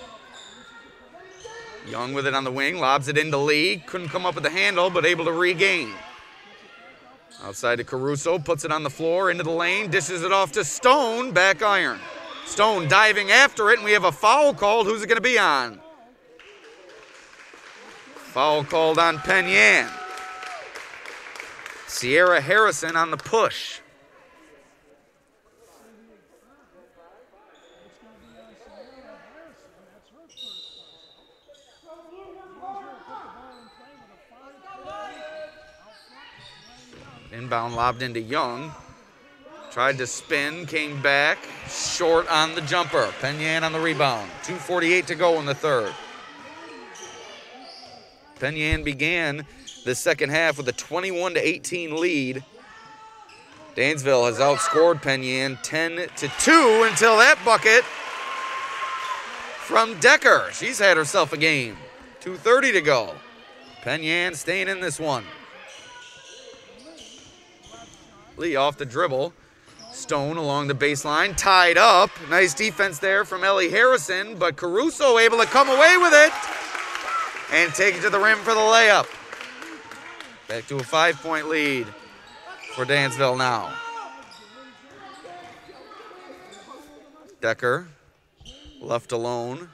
Young with it on the wing, lobs it into Lee. Couldn't come up with the handle, but able to regain. Outside to Caruso, puts it on the floor, into the lane, dishes it off to Stone, back iron. Stone diving after it, and we have a foul called. Who's it going to be on? Foul called on Penn Yan. Sierra Harrison on the push. It's going to be on Sierra Harrison. That's her first foul. Dansville put the ball in play with a 5-point lead. Out front, Young. Inbound lobbed into Young. Tried to spin, came back, short on the jumper. Penn Yan on the rebound. 2:48 to go in the third. Penn Yan began the second half with a 21-18 lead. Dansville has outscored Penn Yan 10-2 until that bucket from Decker. She's had herself a game. 2:30 to go. Penn Yan staying in this one. Lee off the dribble. Stone along the baseline, tied up. Nice defense there from Ellie Harrison, but Caruso able to come away with it and take it to the rim for the layup. Back to a 5-point lead for Dansville now. Decker left alone.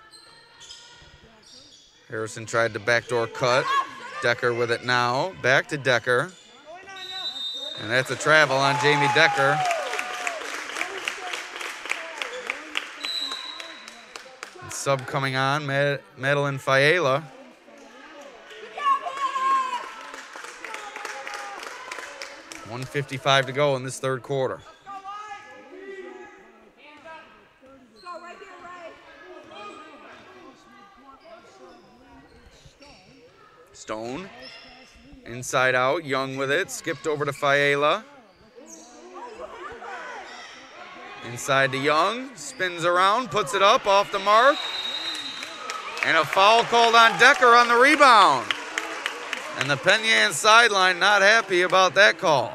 Harrison tried to backdoor cut. Decker with it now. Back to Decker. And that's a travel on Jamie Decker. And sub coming on, Madeline Fiala. .155 to go in this third quarter. Stone, inside out, Young with it, skipped over to Fiala. Inside to Young, spins around, puts it up, off the mark. And a foul called on Decker on the rebound. And the Penn Yan sideline not happy about that call.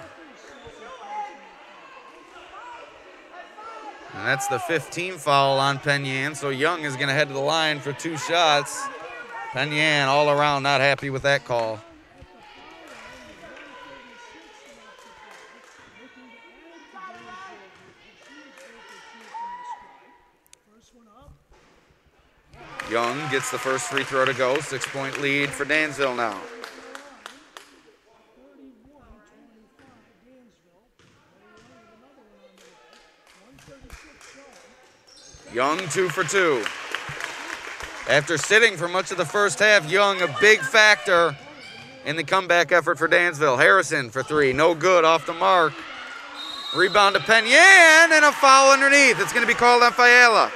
And that's the 15th foul on Penn Yan, so Young is going to head to the line for 2 shots. Penn Yan all around not happy with that call. Young gets the first free throw to go. 6-point lead for Dansville now. Young 2 for 2. After sitting for much of the first half, Young a big factor in the comeback effort for Dansville. Harrison for 3, no good, off the mark. Rebound to Penn Yan and a foul underneath. It's going to be called on Fiala.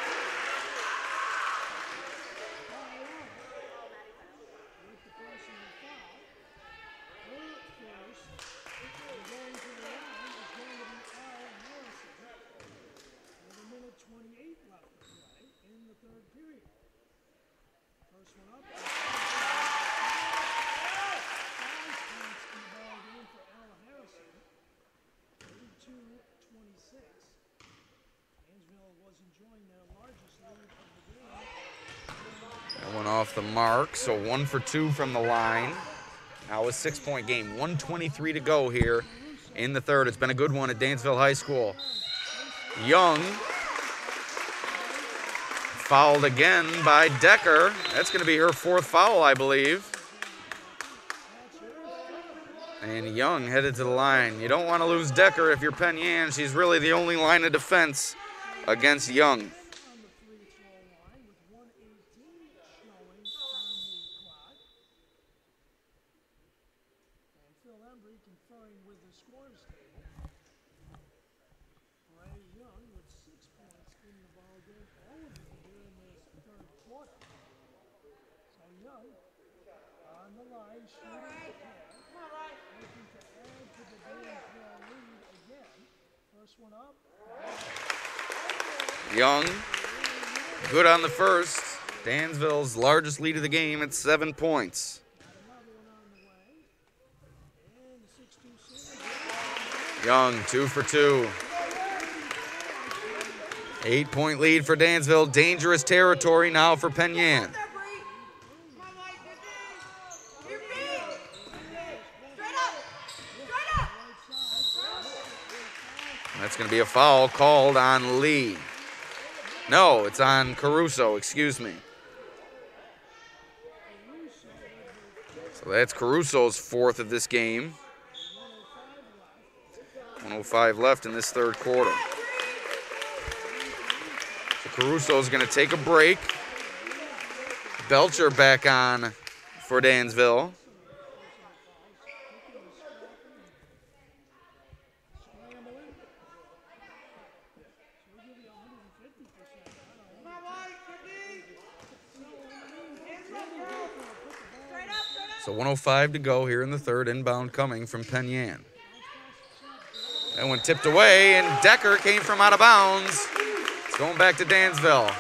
Off the mark, so 1 for 2 from the line. Now a 6-point game, 1:23 to go here in the third. It's been a good one at Dansville High School. Young fouled again by Decker. That's going to be her 4th foul, I believe. And Young headed to the line. You don't want to lose Decker if you're Penn Yan. She's really the only line of defense against Young. Young, good on the first. Dansville's largest lead of the game at 7 points. Young, 2 for 2. 8-point lead for Dansville. Dangerous territory now for Penn Yan. That's going to be a foul called on Lee. No, it's on Caruso, excuse me. So that's Caruso's 4th of this game. 1:05 left in this third quarter. So Caruso's going to take a break. Belcher back on for Dansville. So 1:05 to go here in the third, inbound coming from Penn Yan. That one tipped away, and Decker came from out of bounds. It's going back to Dansville.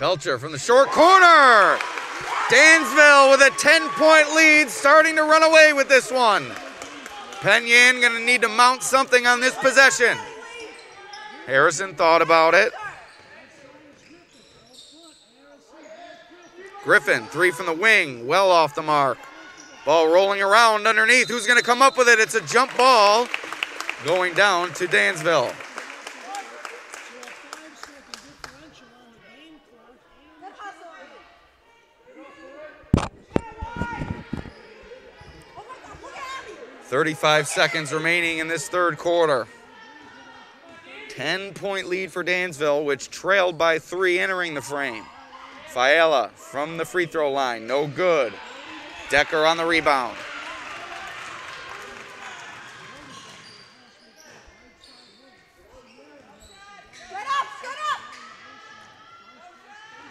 Belcher from the short corner. Dansville with a 10-point lead, starting to run away with this one. Penn Yan going to need to mount something on this possession. Harrison thought about it. Griffin, three from the wing, well off the mark. Ball rolling around underneath. Who's going to come up with it? It's a jump ball going down to Dansville. .35 seconds remaining in this third quarter. 10-point lead for Dansville, which trailed by 3 entering the frame. Fiala from the free throw line, no good. Decker on the rebound.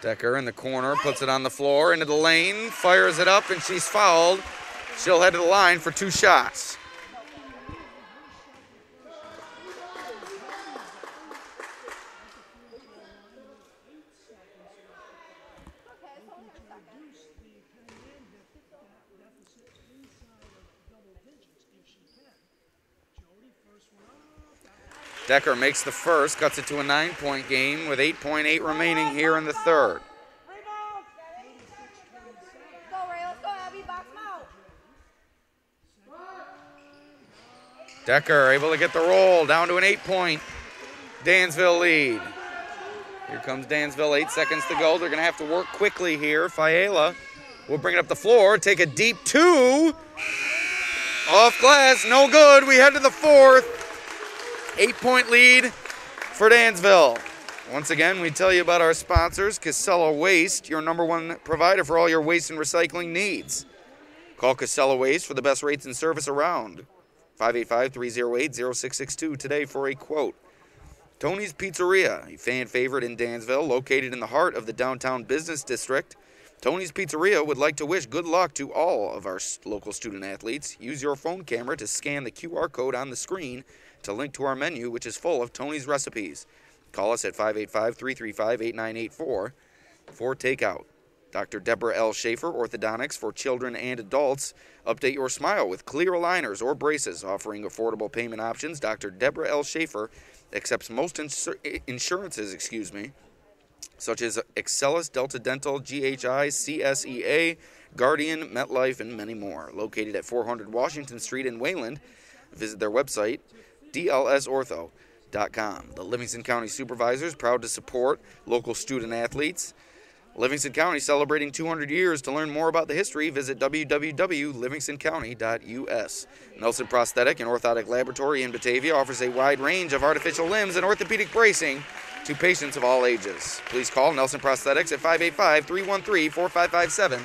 Decker in the corner, puts it on the floor, into the lane, fires it up, and she's fouled. She'll head to the line for 2 shots. Decker makes the first, cuts it to a 9-point game with 8.8 remaining here in the third. Decker able to get the roll, down to an 8-point Dansville lead. Here comes Dansville, 8 seconds to go. They're going to have to work quickly here. Fiala will bring it up the floor, take a deep 2. Off glass, no good. We head to the fourth. 8-point lead for Dansville. Once again, we tell you about our sponsors, Casella Waste, your #1 provider for all your waste and recycling needs. Call Casella Waste for the best rates and service around. 585-308-0662 today for a quote. Tony's Pizzeria, a fan favorite in Dansville, located in the heart of the downtown business district. Tony's Pizzeria would like to wish good luck to all of our local student athletes. Use your phone camera to scan the QR code on the screen to link to our menu, which is full of Tony's recipes. Call us at 585-335-8984 for takeout. Dr. Deborah L. Schaefer, Orthodontics for children and adults. Update your smile with clear aligners or braces, offering affordable payment options. Dr. Deborah L. Schaefer accepts most insurances, such as Excellus, Delta Dental, GHI, CSEA, Guardian, MetLife, and many more. Located at 400 Washington Street in Wayland. Visit their website, dlsortho.com. The Livingston County Supervisors, proud to support local student athletes. Livingston County celebrating 200 years. To learn more about the history, visit www.livingstoncounty.us. Nelson Prosthetic and Orthotic Laboratory in Batavia offers a wide range of artificial limbs and orthopedic bracing to patients of all ages. Please call Nelson Prosthetics at 585-313-4557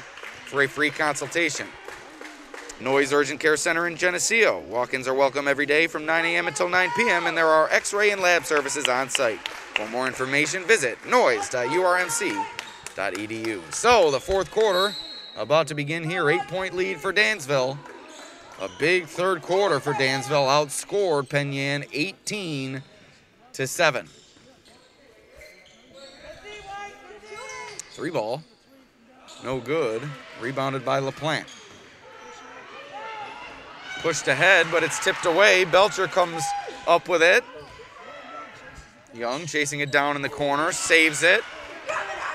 for a free consultation. Noise Urgent Care Center in Geneseo. Walk-ins are welcome every day from 9 a.m. until 9 p.m., and there are x-ray and lab services on site. For more information, visit noise.urmc.edu. So, the fourth quarter about to begin here. 8-point lead for Dansville. A big third quarter for Dansville. Outscored Penn Yan 18-7. Three ball. No good. Rebounded by LaPlante. Pushed ahead, but it's tipped away. Belcher comes up with it. Young chasing it down in the corner, saves it.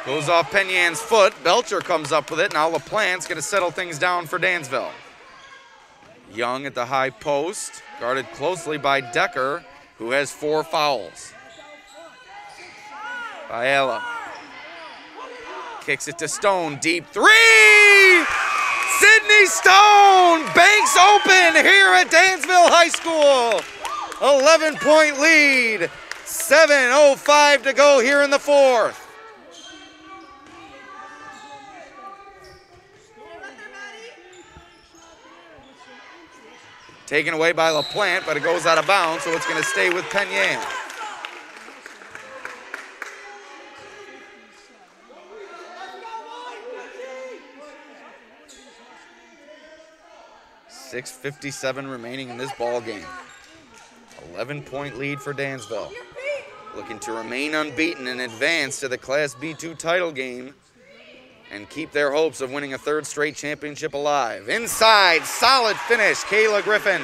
Goes off Penn Yan's foot. Belcher comes up with it. Now LaPlante's going to settle things down for Dansville. Young at the high post, guarded closely by Decker, who has 4 fouls. Fiala Kicks it to Stone, deep three! Sydney Stone banks open here at Dansville High School. 11-point lead, 7:05 to go here in the fourth. Taken away by LaPlante, but it goes out of bounds, so it's going to stay with Penn. 6:57 remaining in this ball game. 11-point lead for Dansville. Looking to remain unbeaten and advance to the Class B2 title game and keep their hopes of winning a third straight championship alive. Inside, solid finish, Kaylee Griffin,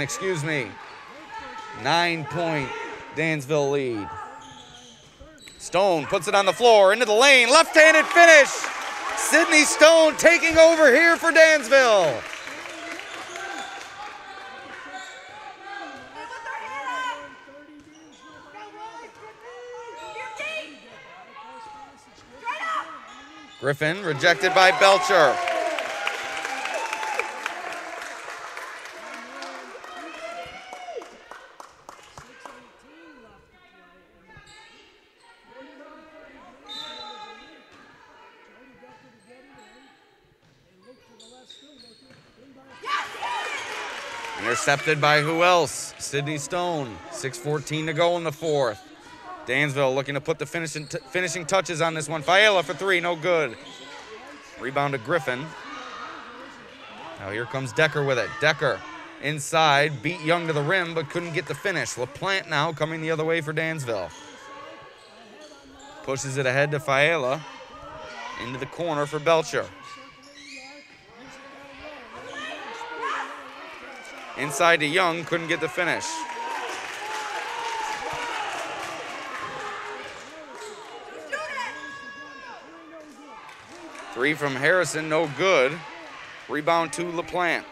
excuse me. 9-point Dansville lead. Stone puts it on the floor, into the lane, left-handed finish. Sydney Stone taking over here for Dansville. Griffin rejected by Belcher. Intercepted by who else? Sydney Stone. 6:14 to go in the fourth. Dansville looking to put the finishing touches on this one. Fiala for three, no good. Rebound to Griffin. Now here comes Decker with it. Decker inside, beat Young to the rim, but couldn't get the finish. LaPlante now coming the other way for Dansville. Pushes it ahead to Fiala. Into the corner for Belcher. Inside to Young, couldn't get the finish. Three from Harrison, no good. Rebound to LaPlante.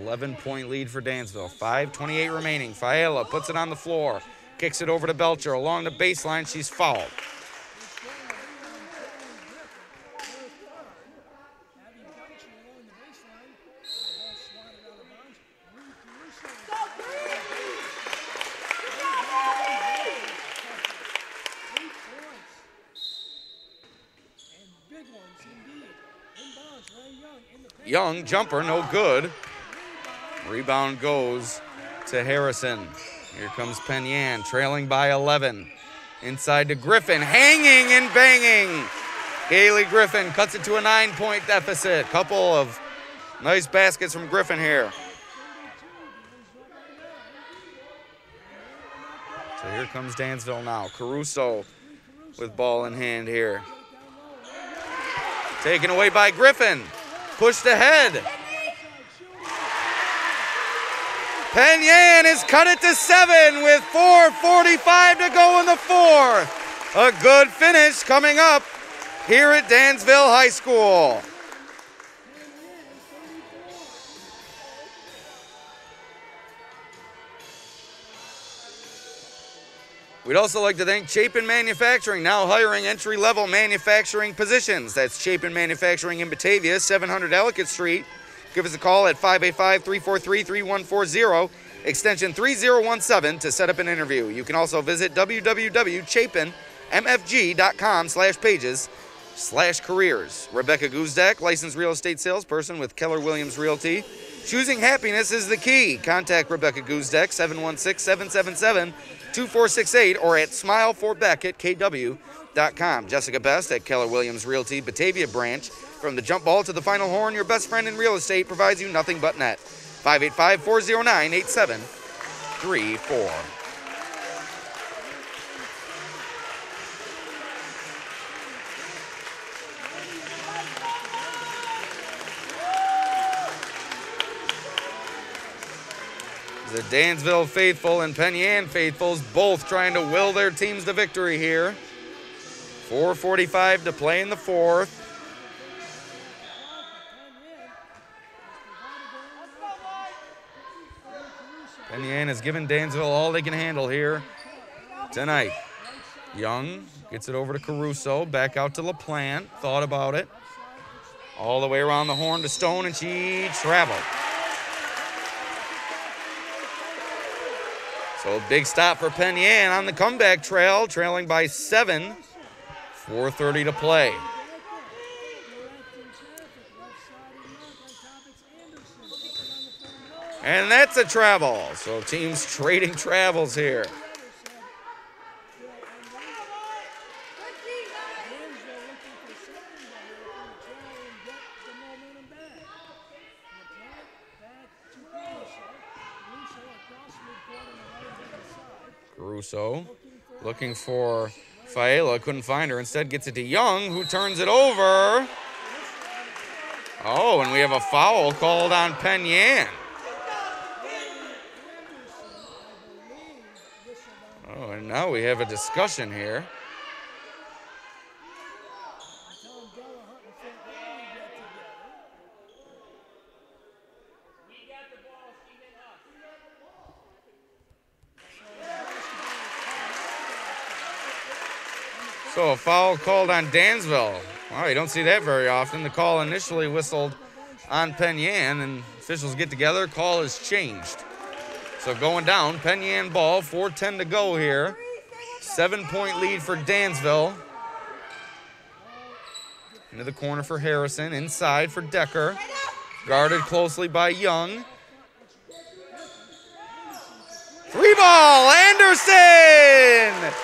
11-point lead for Dansville. 5:28 remaining. Fiala puts it on the floor. Kicks it over to Belcher. Along the baseline, she's fouled. Young, jumper, no good. Rebound goes to Harrison. Here comes Penn, trailing by 11. Inside to Griffin, hanging and banging. Kaylee Griffin cuts it to a 9-point deficit. Couple of nice baskets from Griffin here. So here comes Dansville now. Caruso with ball in hand here. Taken away by Griffin. Pushed ahead. Penn has cut it to 7 with 4:45 to go in the fourth. A good finish coming up here at Dansville High School. We'd also like to thank Chapin Manufacturing, now hiring entry-level manufacturing positions. That's Chapin Manufacturing in Batavia, 700 Ellicott Street. Give us a call at 585-343-3140, extension 3017 to set up an interview. You can also visit www.chapinmfg.com/pages/careers. Rebecca Guzdak, licensed real estate salesperson with Keller Williams Realty. Choosing happiness is the key. Contact Rebecca Guzdak, 716-777-2468 or at smileforbeck@kw.com. Jessica Best at Keller Williams Realty, Batavia branch. From the jump ball to the final horn, your best friend in real estate provides you nothing but net. 585-409-8734. The Dansville faithful and Penn faithfuls both trying to will their teams to victory here. 4:45 to play in the fourth. Penn Yan has given Dansville all they can handle here tonight. Young gets it over to Caruso, back out to LaPlante, thought about it. All the way around the horn to Stone, and she traveled. So big stop for Penn Yan on the comeback trail, trailing by 7, 4:30 to play. And that's a travel. So teams trading travels here. Caruso looking for Faela, couldn't find her. Instead gets it to Young, who turns it over. Oh, and we have a foul called on Penn Yan. Oh, and now we have a discussion here. So a foul called on Dansville. Wow, you don't see that very often. The call initially whistled on Penn Yan, and officials get together. Call is changed. So going down, Penn Yan ball, 4:10 to go here. 7-point lead for Dansville. Into the corner for Harrison, inside for Decker. Guarded closely by Young. 3-ball, Anderson!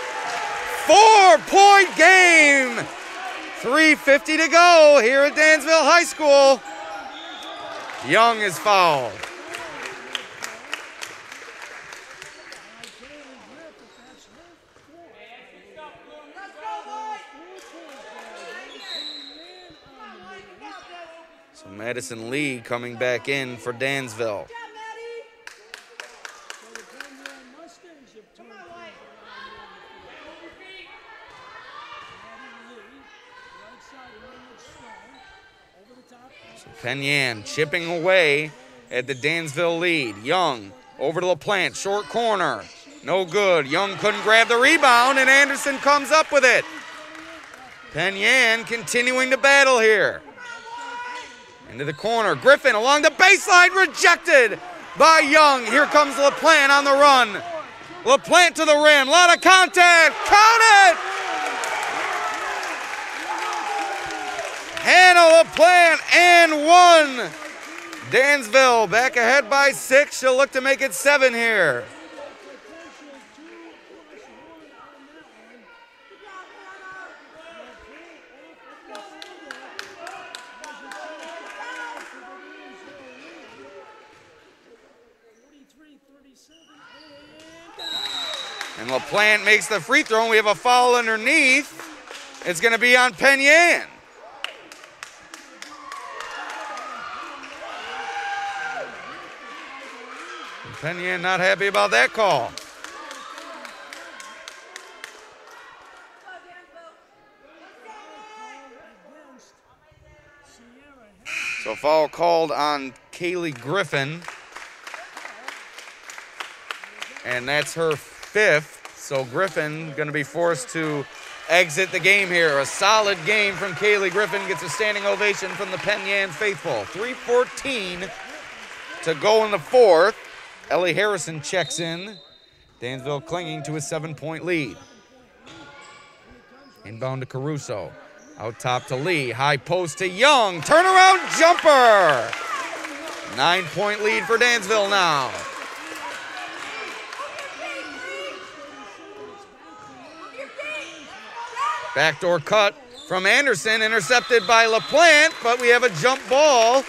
4-point game. 3:50 to go here at Dansville High School. Young is fouled. So Madison Lee coming back in for Dansville. Penn Yan chipping away at the Dansville lead. Young over to LaPlante, short corner. No good. Young couldn't grab the rebound, and Anderson comes up with it. Penn Yan continuing to battle here. Into the corner. Griffin along the baseline, rejected by Young. Here comes LaPlante on the run. LaPlante to the rim. A lot of contact. Count it! Hannah LaPlante and 1. Dansville back ahead by 6. She'll look to make it 7 here. And LaPlante makes the free throw, and we have a foul underneath. It's going to be on Penn Yan. Penn Yan not happy about that call. So foul called on Kaylee Griffin. And that's her 5th. So Griffin going to be forced to exit the game here. A solid game from Kaylee Griffin. Gets a standing ovation from the Penn Yan faithful. 3:14 to go in the 4th. Ellie Harrison checks in. Dansville clinging to a 7-point lead. Inbound to Caruso. Out top to Lee. High post to Young. Turnaround jumper. 9-point lead for Dansville now. Backdoor cut from Anderson. Intercepted by LaPlante, but we have a jump ball.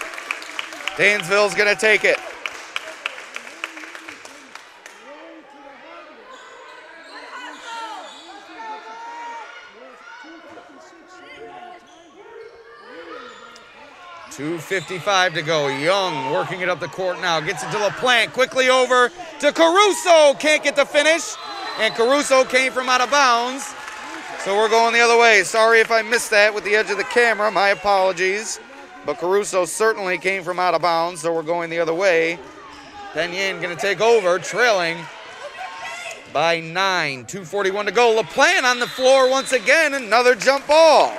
Dansville's going to take it. .255 to go. Young working it up the court now. Gets it to LaPlante. Quickly over to Caruso. Can't get the finish. And Caruso came from out of bounds. So we're going the other way. Sorry if I missed that with the edge of the camera. My apologies. But Caruso certainly came from out of bounds. So we're going the other way. Penn Yan going to take over, trailing by 9. 2:41 to go. LaPlante on the floor once again. Another jump ball.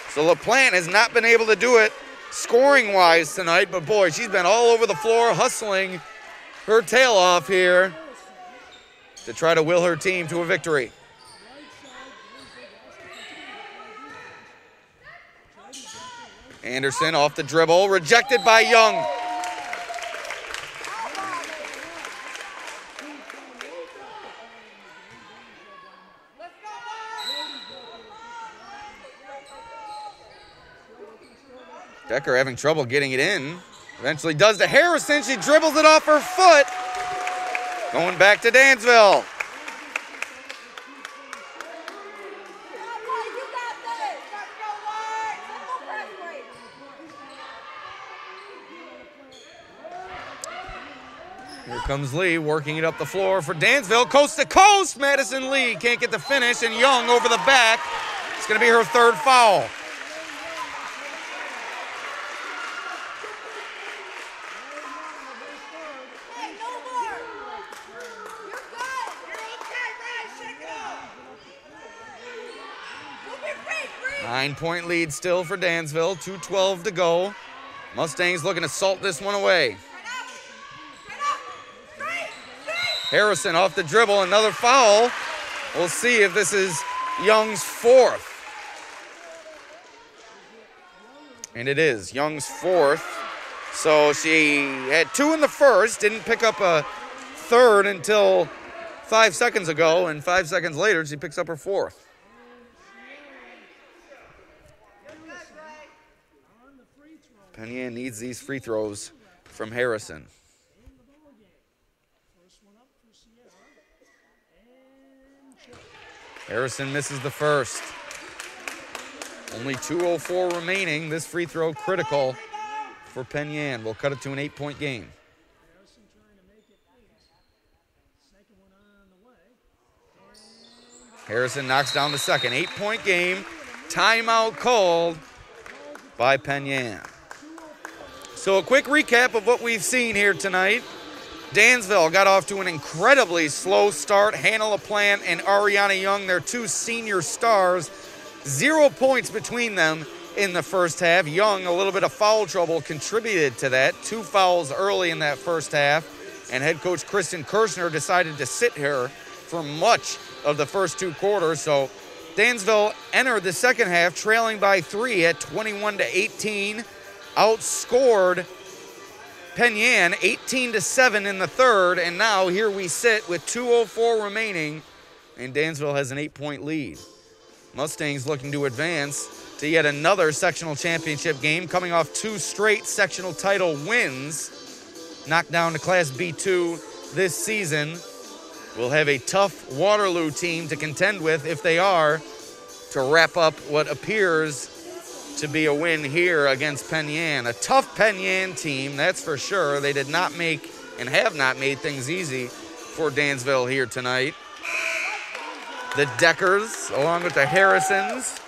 So LaPlante has not been able to do it scoring-wise tonight, but boy, she's been all over the floor hustling her tail off here to try to will her team to a victory. Anderson off the dribble, rejected by Young. Decker having trouble getting it in. Eventually does to Harrison. She dribbles it off her foot. Going back to Dansville. Here comes Lee working it up the floor for Dansville. Coast to coast. Madison Lee can't get the finish, and Young over the back. It's going to be her third foul. Nine-point lead still for Dansville. 2:12 to go. Mustangs looking to salt this one away. Harrison off the dribble, another foul. We'll see if this is Young's fourth. And it is Young's fourth. So she had two in the first, didn't pick up a third until 5 seconds ago, and 5 seconds later she picks up her fourth. Penn Yan needs these free throws from Harrison. Harrison misses the first. Only 2:04 remaining. This free throw critical for Penn Yan. We'll cut it to an 8-point game. Harrison knocks down the second. 8-point game. Timeout called by Penn Yan. So a quick recap of what we've seen here tonight. Dansville got off to an incredibly slow start. Hannah LaPlante and Ariana Young, their two senior stars. 0 points between them in the first half. Young, a little bit of foul trouble contributed to that. 2 fouls early in that first half. And head coach Kristen Kirshner decided to sit her for much of the first 2 quarters. So Dansville entered the second half trailing by 3 at 21-18. Outscored Penn Yan 18-7 in the third, and now here we sit with 2:04 remaining, and Dansville has an 8-point lead. Mustangs looking to advance to yet another sectional championship game, coming off 2 straight sectional title wins. Knocked down to Class B2 this season. We'll have a tough Waterloo team to contend with if they are to wrap up what appears to be a win here against Penn Yan. A tough Penn Yan team, that's for sure. They did not make and have not made things easy for Dansville here tonight. The Deckers, along with the Harrisons.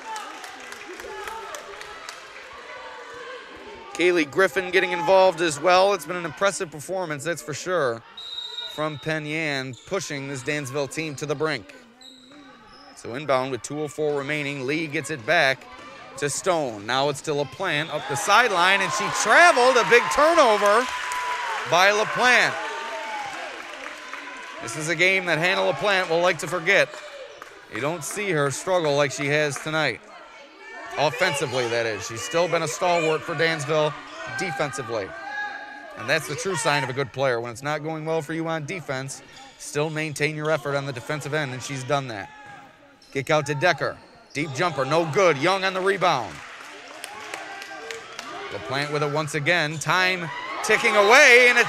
Kaylee Griffin getting involved as well. It's been an impressive performance, that's for sure, from Penn Yan, pushing this Dansville team to the brink. So inbound with 2:04 remaining. Lee gets it back to Stone. Now it's to LaPlante up the sideline, and she traveled. A big turnover by LaPlante. This is a game that Hannah LaPlante will like to forget. You don't see her struggle like she has tonight. Offensively, that is. She's still been a stalwart for Dansville defensively. And that's the true sign of a good player. When it's not going well for you on defense, still maintain your effort on the defensive end, and she's done that. Kick out to Decker. Deep jumper, no good. Young on the rebound. LaPlante with it once again. Time ticking away, and a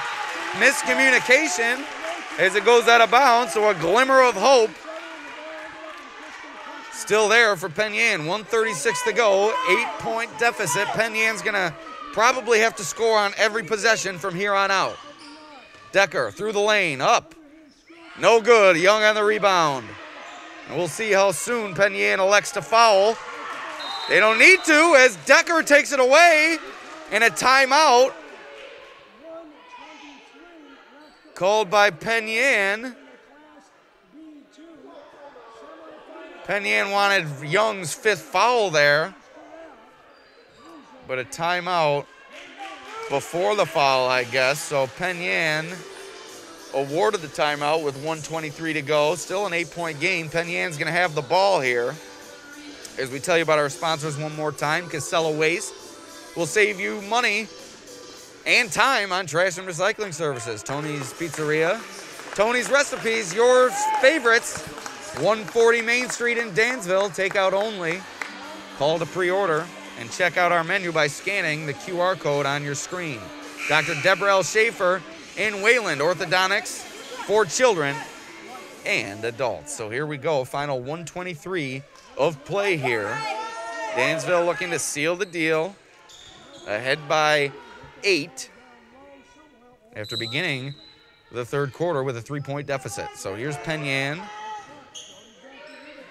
miscommunication as it goes out of bounds, so a glimmer of hope still there for Penn Yan. 1:36 to go, 8-point deficit. Penn Yan's gonna probably have to score on every possession from here on out. Decker through the lane, up. No good, Young on the rebound. And we'll see how soon Penn Yan elects to foul. They don't need to, as Decker takes it away, and a timeout called by Penn Yan. Penn Yan wanted Young's 5th foul there, but a timeout before the foul, I guess. So Penn Yan awarded the timeout with 1:23 to go. Still an 8-point game. Penn Yan's going to have the ball here. As we tell you about our sponsors one more time, Casella Waste will save you money and time on trash and recycling services. Tony's Pizzeria, Tony's Recipes, your favorites. 140 Main Street in Dansville, takeout only. Call to pre-order and check out our menu by scanning the QR code on your screen. Dr. Deborah Schaefer in Wayland, Orthodontics for children and adults. So here we go, final 1:23 of play here. Dansville looking to seal the deal, ahead by 8 after beginning the third quarter with a 3-point deficit. So here's Penn Yan.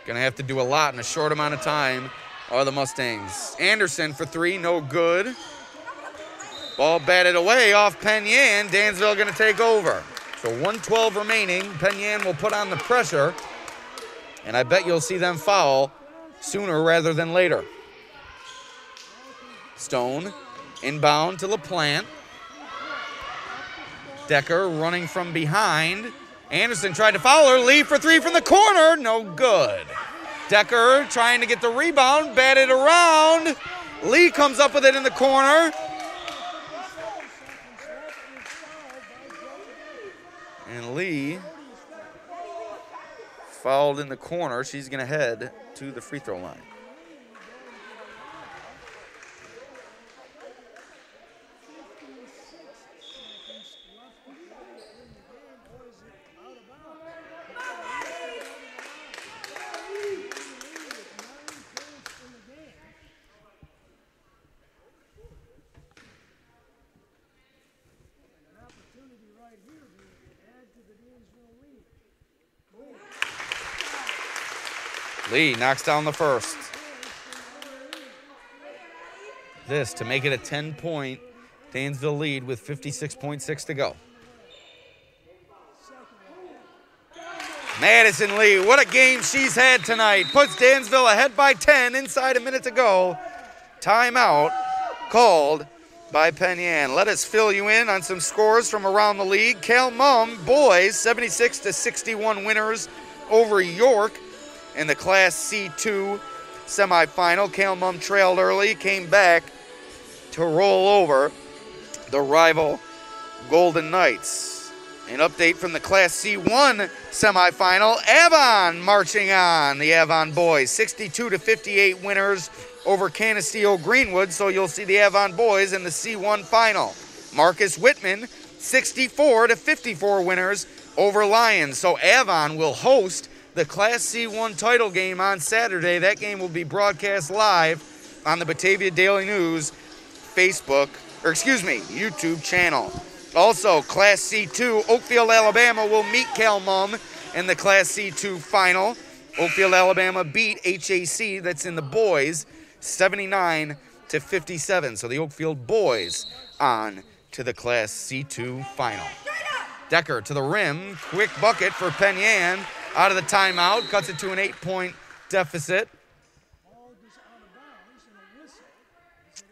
Gonna have to do a lot in a short amount of time are the Mustangs. Anderson for 3, no good. Ball batted away off Penn Yan. Dansville gonna take over. So 1:12 remaining. Penn Yan will put on the pressure, and I bet you'll see them foul sooner rather than later. Stone inbound to LaPlante. Decker running from behind. Anderson tried to foul her. Lee for 3 from the corner. No good. Decker trying to get the rebound. Batted around. Lee comes up with it in the corner. And Lee fouled in the corner. She's going to head to the free throw line. Lee knocks down the first. This to make it a 10-point Dansville lead with 56.6 to go. Madison Lee, what a game she's had tonight. Puts Dansville ahead by 10 inside a minute to go. Timeout called by Penn Yan. Let us fill you in on some scores from around the league. Calmum boys 76-61 winners over York in the Class C2 semifinal. Calmum trailed early, came back to roll over the rival Golden Knights. An update from the Class C1 semifinal. Avon marching on. The Avon boys 62-58 winners over Canisteo Greenwood, so you'll see the Avon boys in the C1 final. Marcus Whitman 64-54 winners over Lions, so Avon will host the Class C1 title game on Saturday. That game will be broadcast live on the Batavia Daily News YouTube channel. Also, Class C2, Oakfield, Alabama will meet Calmum in the Class C2 final. Oakfield, Alabama beat HAC, that's in the boys, 79-57. So the Oakfield boys on to the Class C2 final. Decker to the rim, quick bucket for Penn Yan. Out of the timeout, cuts it to an 8-point deficit.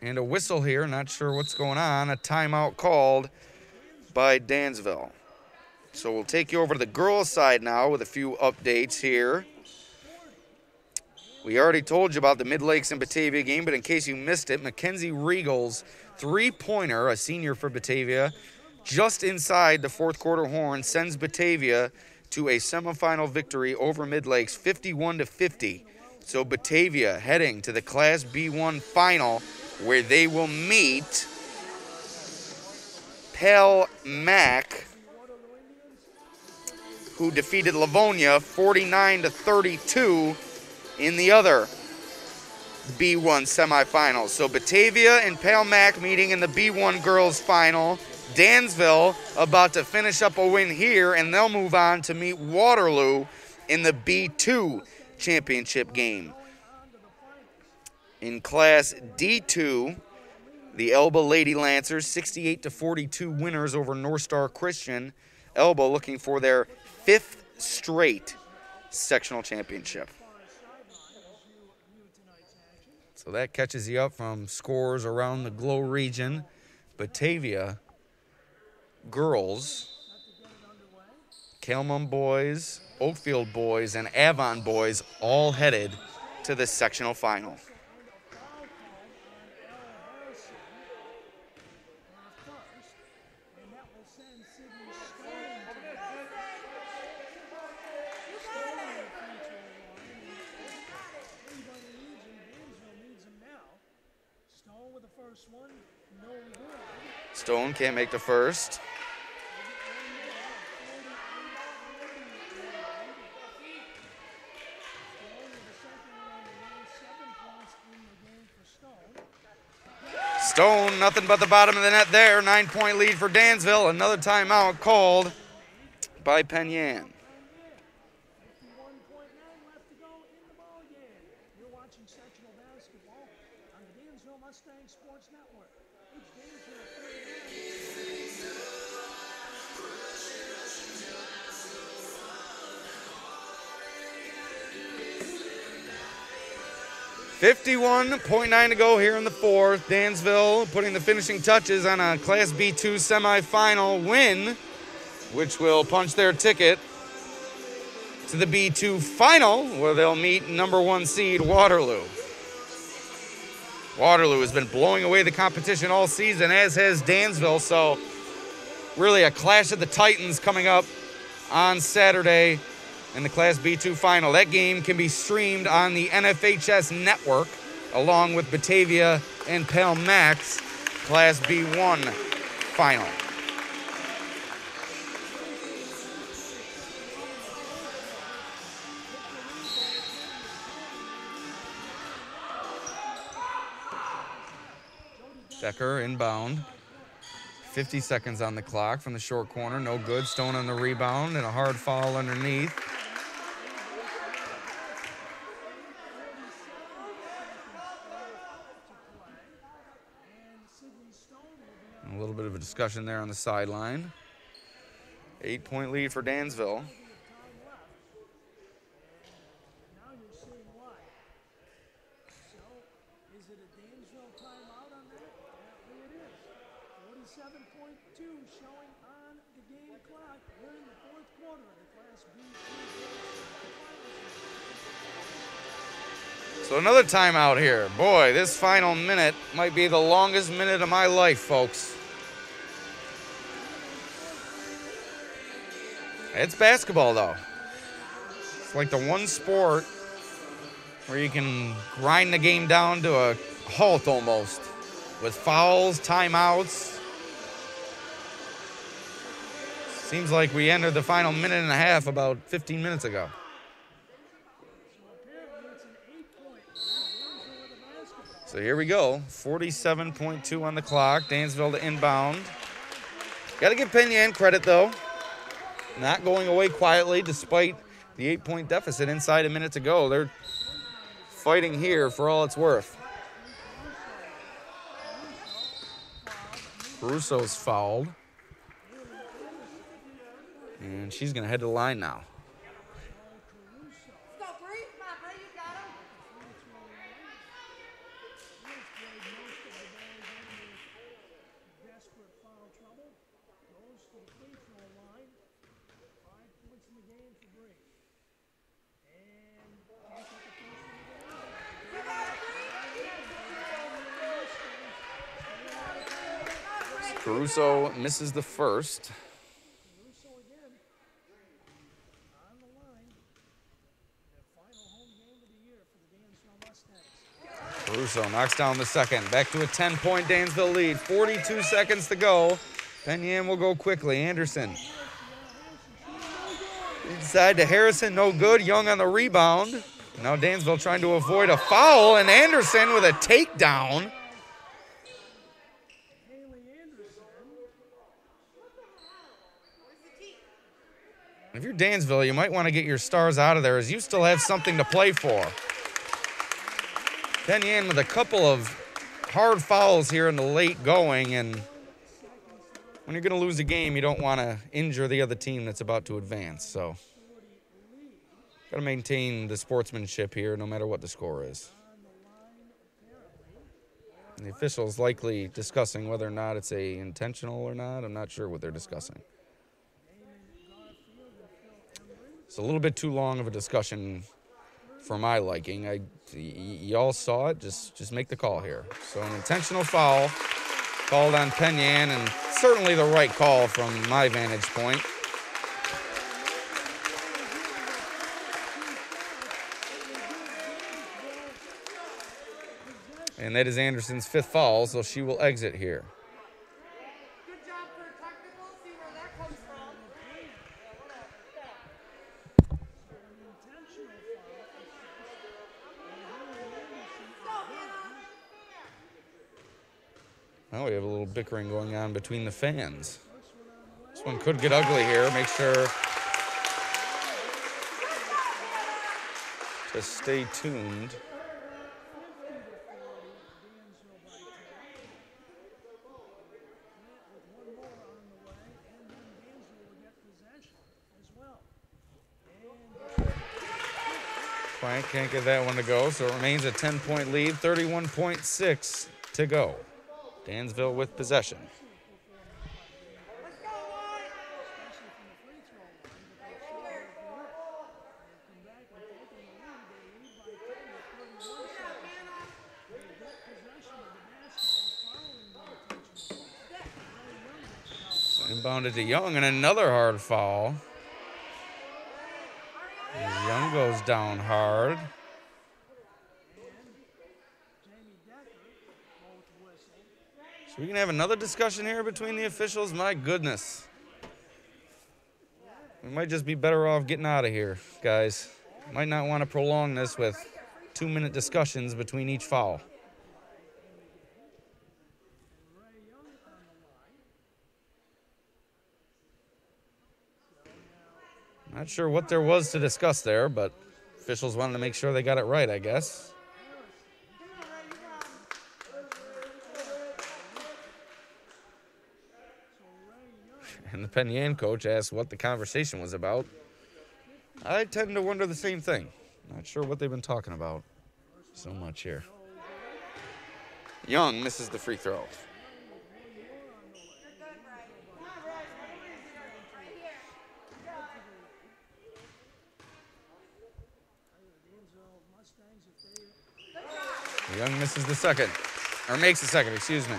And a whistle here, not sure what's going on. A timeout called by Dansville. So we'll take you over to the girls' side now with a few updates here. We already told you about the Mid-Lakes and Batavia game, but in case you missed it, Mackenzie Regal's 3-pointer, a senior for Batavia, just inside the fourth quarter horn, sends Batavia to a semifinal victory over Mid-Lakes, 51-50. So Batavia heading to the Class B1 final, where they will meet Pell Mac, who defeated Livonia 49-32 in the other B1 semifinals. So Batavia and Pell Mac meeting in the B1 girls final. Dansville about to finish up a win here, and they'll move on to meet Waterloo in the B2 championship game. In Class D2, the Elba Lady Lancers 68-42 winners over North Star Christian. Elbow looking for their 5th straight sectional championship. So that catches you up from scores around the Glow region. Batavia girls, Kalamon boys, Oakfield boys, and Avon boys all headed to the sectional final. Stone can't make the first. Stone, nothing but the bottom of the net there. 9-point lead for Dansville. Another timeout called by Penn. .9 to go here in the fourth. Dansville putting the finishing touches on a Class B2 semifinal win, which will punch their ticket to the B2 final, where they'll meet number 1 seed Waterloo. Waterloo has been blowing away the competition all season, as has Dansville, so really a clash of the Titans coming up on Saturday in the Class B2 final. That game can be streamed on the NFHS network, along with Batavia and Pell Max Class B1 final. Decker inbound. 50 seconds on the clock from the short corner. No good. Stone on the rebound and a hard foul underneath. A little bit of a discussion there on the sideline. 8-point lead for Dansville. So another timeout here. Boy, this final minute might be the longest minute of my life, folks. It's basketball, though. It's like the one sport where you can grind the game down to a halt almost, with fouls, timeouts. Seems like we entered the final minute and a half about 15 minutes ago. So here we go, 47.2 on the clock. Dansville to inbound. Got to give Penn credit, though. Not going away quietly despite the 8-point deficit inside a minute to go. They're fighting here for all it's worth. Russo's fouled. And she's going to head to the line now. Caruso misses the first. Caruso knocks down the second. Back to a 10-point Dansville lead. 42 seconds to go. Penn will go quickly. Anderson. Inside to Harrison, no good. Young on the rebound. Now Dansville trying to avoid a foul, and Anderson with a takedown. If you're Dansville, you might want to get your stars out of there, as you still have something to play for. Penn with a couple of hard fouls here in the late going, and when you're going to lose a game, you don't want to injure the other team that's about to advance. So, got to maintain the sportsmanship here no matter what the score is. And the officials likely discussing whether or not it's a intentional or not. I'm not sure what they're discussing. It's a little bit too long of a discussion for my liking. Y'all saw it. Just make the call here. So an intentional foul called on Penn, and certainly the right call from my vantage point. And that is Anderson's 5th foul, so she will exit here. Good job for technical. See where that comes from. Well, we have a little bickering going on between the fans. This one could get ugly here. Make sure to stay tuned. Frank can't get that one to go, so it remains a 10-point lead, 31.6 to go. Dansville with possession. Inbounded to Young, and another hard foul. As Young goes down hard. So we can have another discussion here between the officials. My goodness. We might just be better off getting out of here, guys. Might not want to prolong this with 2-minute discussions between each foul. Not sure what there was to discuss there, but officials wanted to make sure they got it right, I guess. And the Penn coach asked what the conversation was about. I tend to wonder the same thing. Not sure what they've been talking about so much here. Young misses the free throw. Young misses the second, or makes the second, excuse me.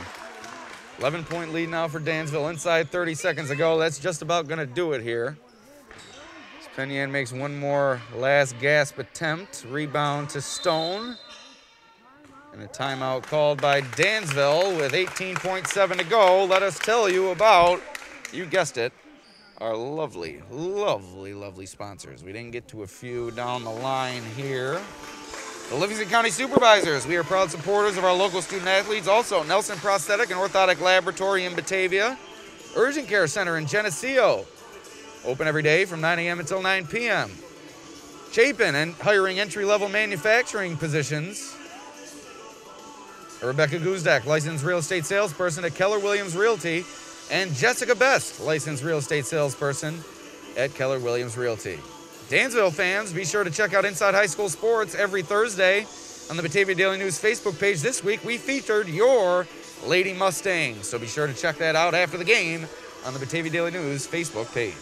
11-point lead now for Dansville. Inside 30 seconds ago. That's just about going to do it here. Penn makes one more last gasp attempt. Rebound to Stone. And a timeout called by Dansville with 18.7 to go. Let us tell you about, you guessed it, our lovely, lovely, lovely sponsors. We didn't get to a few down the line here. The Livingston County Supervisors. We are proud supporters of our local student athletes. Also, Nelson Prosthetic and Orthodontic Laboratory in Batavia. Urgent Care Center in Geneseo. Open every day from 9 a.m. until 9 p.m. Chapin and hiring entry-level manufacturing positions. Rebecca Guzdak, licensed real estate salesperson at Keller Williams Realty. And Jessica Best, licensed real estate salesperson at Keller Williams Realty. Dansville fans, be sure to check out Inside High School Sports every Thursday on the Batavia Daily News Facebook page. This week, we featured your Lady Mustangs, so be sure to check that out after the game on the Batavia Daily News Facebook page.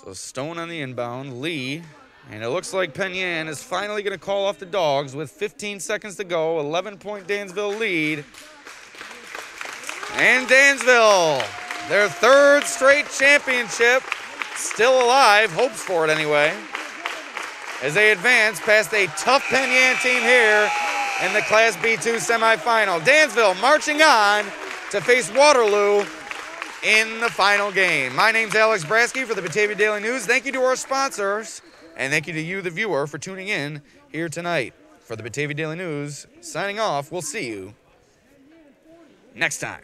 So Stone on the inbound, Lee, and it looks like Penn is finally going to call off the Dogs with 15 seconds to go. 11-point Dansville lead. And Dansville, their third straight championship, still alive, hopes for it anyway, as they advance past a tough Penn team here in the Class B2 semifinal. Dansville marching on to face Waterloo in the final game. My name's Alex Brasky for the Batavia Daily News. Thank you to our sponsors, and thank you to you, the viewer, for tuning in here tonight. For the Batavia Daily News, signing off. We'll see you next time.